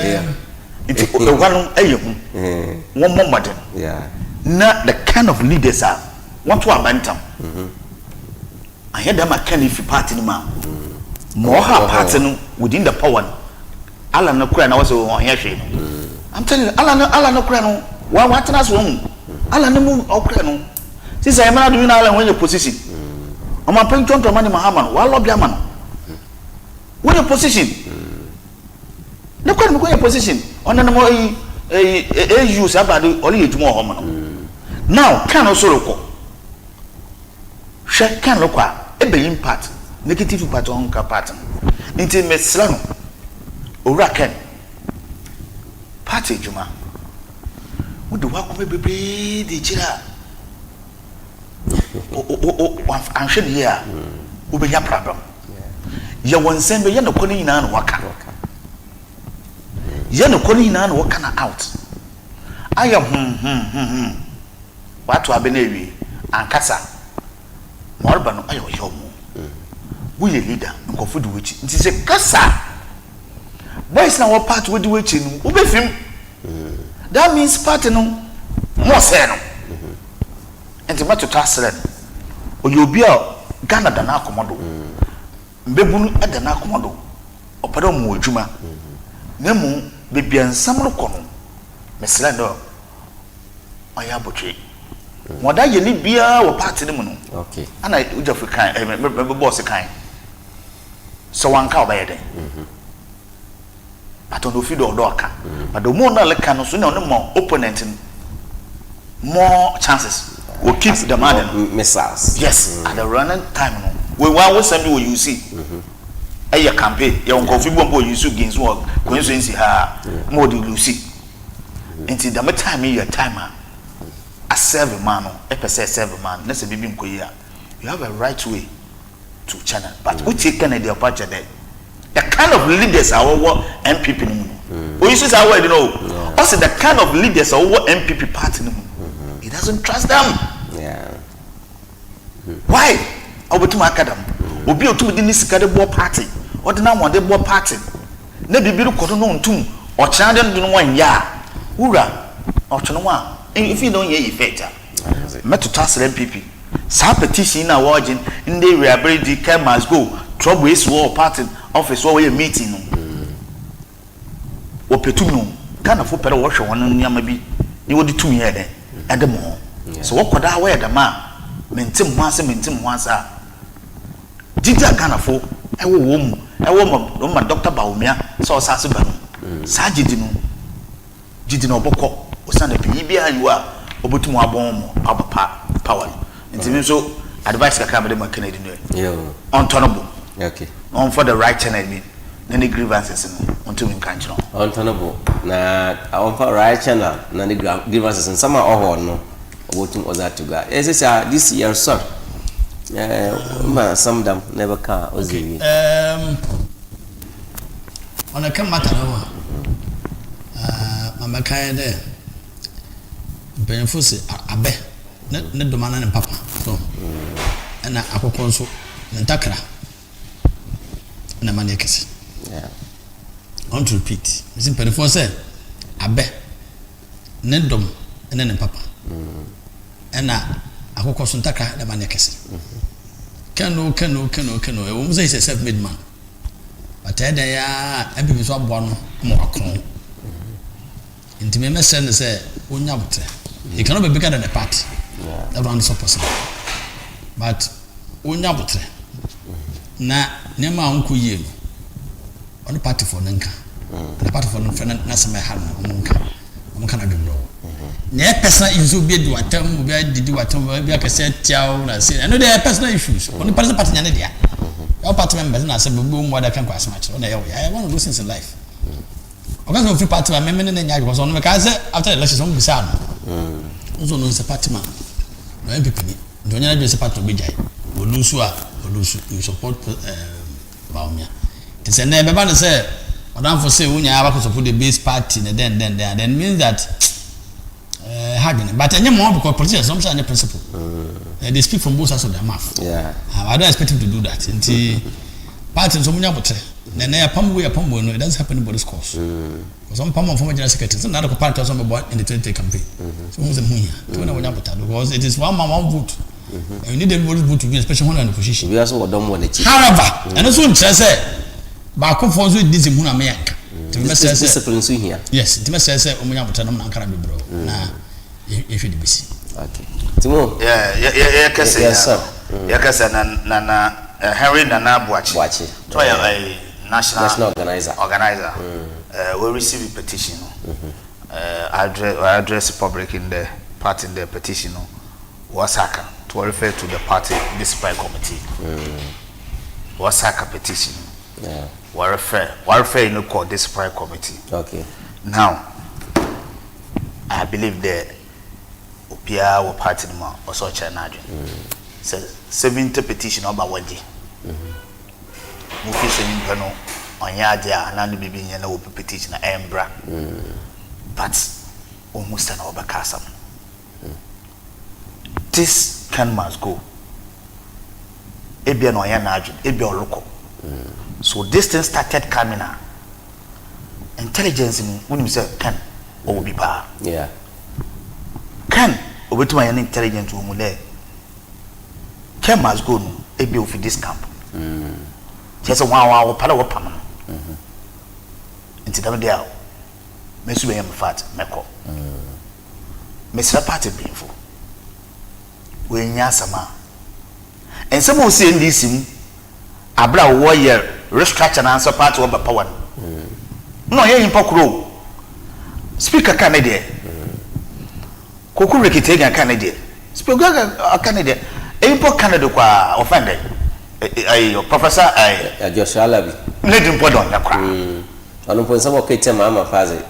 it one eyehu one more modern
yeah
na the kind of leaders are want to abantam I hear them can if party ma more her party no within the power ala no kura na was on here hwe I'm telling you ala no kura no wa watena so mu ala no mu okura no since I man do na ala when your position o ma pen tonto mani mahama wa lobby ama no when your position na kwa no your position ona no mo use abade oli ejumo ho no now can also roko hwe kan roko a ebe impact negative impact on ka part nti mesla no owura ken party juma wode wakome bebe de kira anhwe ne ya obenya problem ya wonsem be ya no koni na no waka ya no koni na no waka na out aya watu abenewi ankasa morba no ayo yomu we leader nkofo de wechi nti se kasa boys na what part we de wechi no obefim that means part no mo se no enti mato tasre obi a Ghana da na akomodo mbebunu da na akomodo opado mo adwuma na mu bebia nsam no kono mesle ndo aya botwe moda ye ni bia wo party ni mu no
okay
ana ujafu kan me boss kan so wanka obayede but on ofi do aka but the more na le kan so na no more opponent more chances will keep the man
missiles
yes at the running time no we want somebody will you see a campaign you go fi bombo you see against work coincidence ha more the lucy until the time your timer a serve man a per se serve man na se bibi nkoyi you have a right way to channel but we take Kennedy approach there the kind of leaders our MPP no you see how you know also the kind of leaders our MPP party no he doesn't trust them
yeah
why obetuma akadam obi otum di nisika de bo party ordinary one de bo party na bibiru kodo no ntum o chana de no wan ya wura o chono wa if you don't hear effect meto tasre MPP sa petition na wajin ndey we are ready can must go trouble is war party office where meeting no wo petum no kana fo pere wo hwe won nyama bi ni wodi tum ye de ede mo so wo koda we de ma mentim ho asa dida kana fo ewo wo mu ewo ma Dr. Baumia so sase ba no sa gidi no obokọ osande pe bia yiwa obotum abon mo abapa power ntimi so advice ka kamede ma Kennedy no
yo
untenable
okay
on for the right channel me any grievances no until we can channel
untenable na on for right channel na the grievances in some of no obotum oza to go this year so some them never can ozi
on a come matter no mama kan de benefuse abe ne do mana ne papa so na akokon so ntakra na mane kese
yeah
on to repeat is benefuse abe ne dom ne papa na akokon so ntakra na mane kese kano e wo say self made man but then ya MPP so abo no mo akron intime me send say onya botre he cannot be bigger than the party that one is possible but onya botre na nema onko yie no on party for nanka the party for na sama ha no onka na dwumro na personal issue be do atam be didi watam be akase tiaw na say no dey personal issues on personal part nyane dia your party members na say be mo da kan kwase match na I want to do things in life okay so free party member na nya because on me ka say after the election some be say no so no say party man no MPP ni do nya na say party be jai olusu you support Baumia it say na be ba na say Madam for say unya aba support the base party then means that but any more because politicians sometimes are principle. They speak from both sides of their mouth.
Yeah.
I don't expect him to do that. Until party so many about then they are pump no, it doesn't happen in this course. Because some pump former general secretary, some other party also about in the 20 campaign. So who's the here? Because it is one man one vote. And you need everybody's vote to be especially when in the position.
We also don't want it.
However, and also say baako for so this mu na me yanka.
Discipline so here.
Yes, it must say omunya botana na nkara be bro. Na if you be see.
Okay. Timo.
Yeah, Kasa. Yes, sir. Yeah, Kasa na Henry Nana Boachi. To a national organizer. We receive a petition. Address public in the party in the petition. Wasaka to refer to the party discipline committee. Wasaka petition.
Yeah.
Warfare in the court discipline committee.
Okay.
Now, I believe the Opia or party more or such an agent. So 70 petition about one day. Mufi sending panel on Yadia and Andy Bibi and no petition Embra. But almost an overcast. This can must go. Ebia no yan agent, Ebia local. So this thing started coming out. Intelligence when you say can or be power.
Yeah.
Can over to my intelligence woman there. Can must go no a bill for this camp. Just a 1 hour pala wapam. Into them there. Messu be fat meko. Mr. Party painful. We NYANSAPO. And some will say in this abra warrior restructure and answer part of power. No, here in Pokro. Speaker Canada. Koku Rekitega Canada. Speaker Canada. Import Canada qua offended. Professor
Joshua Alabi.
Let him put on the crowd.
On the point some okay tell Mama Fazi.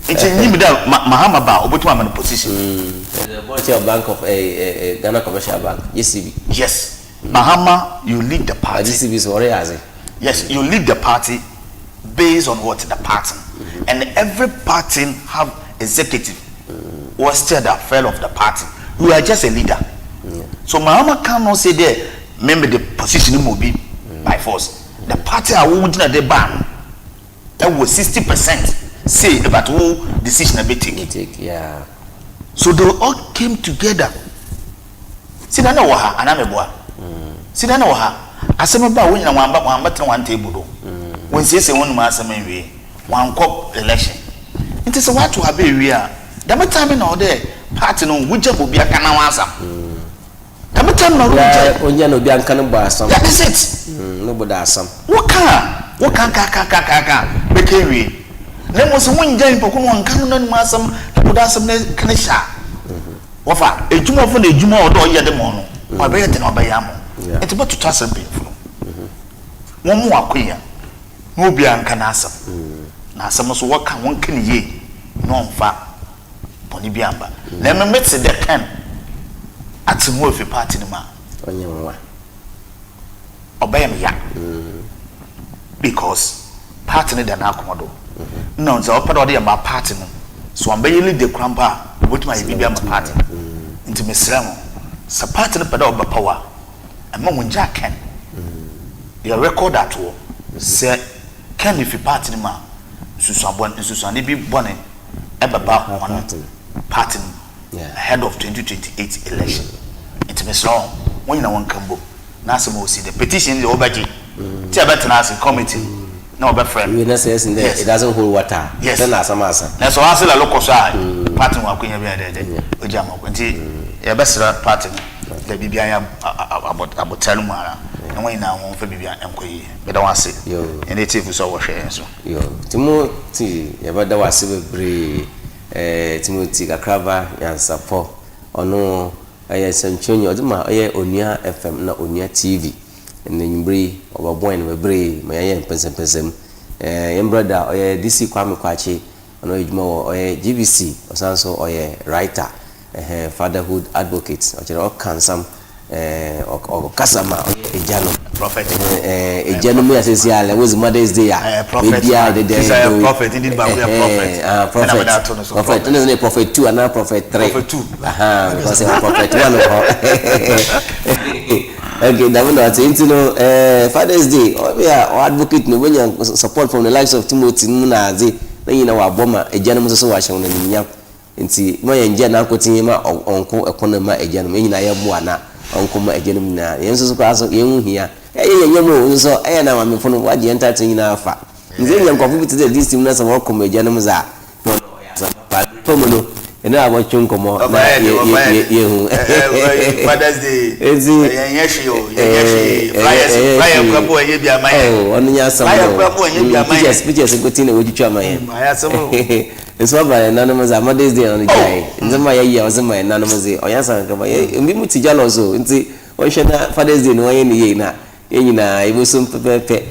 It's a new Mahama Bao, but one position.
The bank of a Ghana Commercial Bank, GCB.
Yes. Mahama, you lead the party.
GCB is already.
Yes, you lead the party based on what the party. And every party have executive or still the affair of the party. You are just a leader. So Mahama cannot say there, remember the position will be by force. The party are wouldn't at the ban. That was 60% say about who decision be taken.
Yeah.
So they all came together. See, I know what and I'm a boy. See, I know what I said about when I'm one table. When say one master maybe one cup election. It is a what to have a real. The time in all day, party no which will be a canawasa. The time no
be a canabas.
That is it.
Nobody has some.
What can make a real? There was one day Pokemon Canon Massam, put us some Kanisha. Wafa, a juma for the juma or Yadamono, or better than Obayamo. It's about to toss a painful. One more queer. No be an canasa. Now some must work one can ye, non fat. Ponibiamba. Never met the can. At some worthy party in ma. Obey me, because party than Akumodo. No, so open order about party. So I'm barely the crampa, what my baby party. Into Miss Ramo. So party the pedal of power. And Mom Jack can. Your record that war. Say, can if you party ma. Susan be bonnet. Ever about one party ahead of 2028 election. Into Miss Ram. When you want Cambo. Nasimo see the petition the Obaji. Tiabatanasi committee. No, but friend,
it doesn't hold water.
Yes,
then that's a master.
That's why I say a local side. Party one queen of the Ojama. A best party. The BBI about Telumara. And when now for BBI and Koy. But I want to say, and it is our share. So,
Timothy, about the was civil brave. Timothy KAKRABA NYANSAPO ono sanchonyo oduma Onua FM na Onua TV ne nyimbre obabon ne bebre maye mpensempensem brother DC KWAME ono ejuma wo GBC osanso writer fatherhood advocate o kansam Kasa ma ejano
prophet
ejano me asesi ala was Mother's Day
prophet is a prophet indeed but we are prophet
prophet no prophet 2 and prophet 3 because prophet 1 okay that one that into no Father's Day we are advocate no when you support from the likes of Timothy Munazi then you know wa boma ejano so wa hye na nya nti mo ye nje na akotin ma onko ekonoma ejano me nyina ye bo ana onkoma ejenum na yenso so kwaso yenhu hia yeyemo so na mamefo no waje entertain na afa nze nyankofo bi te this team na so okoma ejenum za no ya za pa tomu no ena abo chunkomo na yehu
Father's Day yenyeshi flyer kwabo ye bia maye
onu nya sam
flyer kwabo ye bia maye
speeches gotin na wojutwa maye
aya sam
nso ba na maza Mother's Day on the guy nzema yayi ozema na maza oyansa nkaba mbi muti jalo so nti onhwe na Father's Day no ye ni ye na enyina ibosom pepepe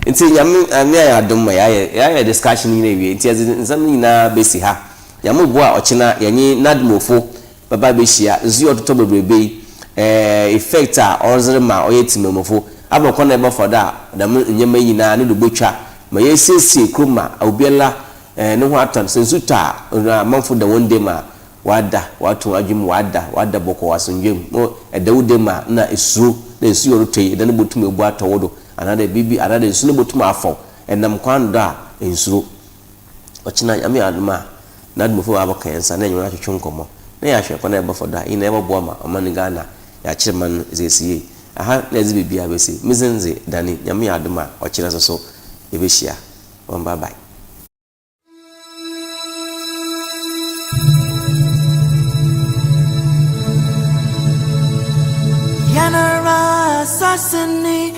nti nyame ya adom ya discussion ni na wie nti nzam nyina besi ha yamu bo a ochina yanyi nadmofo baba be hia nzu ototo bebrebe effect a ozere ma oyetimemofo abakọ na ebe foda da nyama nyina ne do botwa ma yesiesie kroma obiela ne ho atan sensuta manfo da one day ma wada watu adwum wada boko wasonjem no edawude ma na esuro na esu yorotoi da ne botum ebu atowodo anada bibi anada esu ne botum afọ enam kwando a ensuro ochina yame aduma na adumfo abaka yensa na enwura twetwe nkomo na ya hwe kwana ebe foda ina ebe bo ma omani Ghana ya chireman ezesiye aha na ezi bibia besi mizenze dani yame aduma ochina so ebehia bye bye.
Yanara Sassani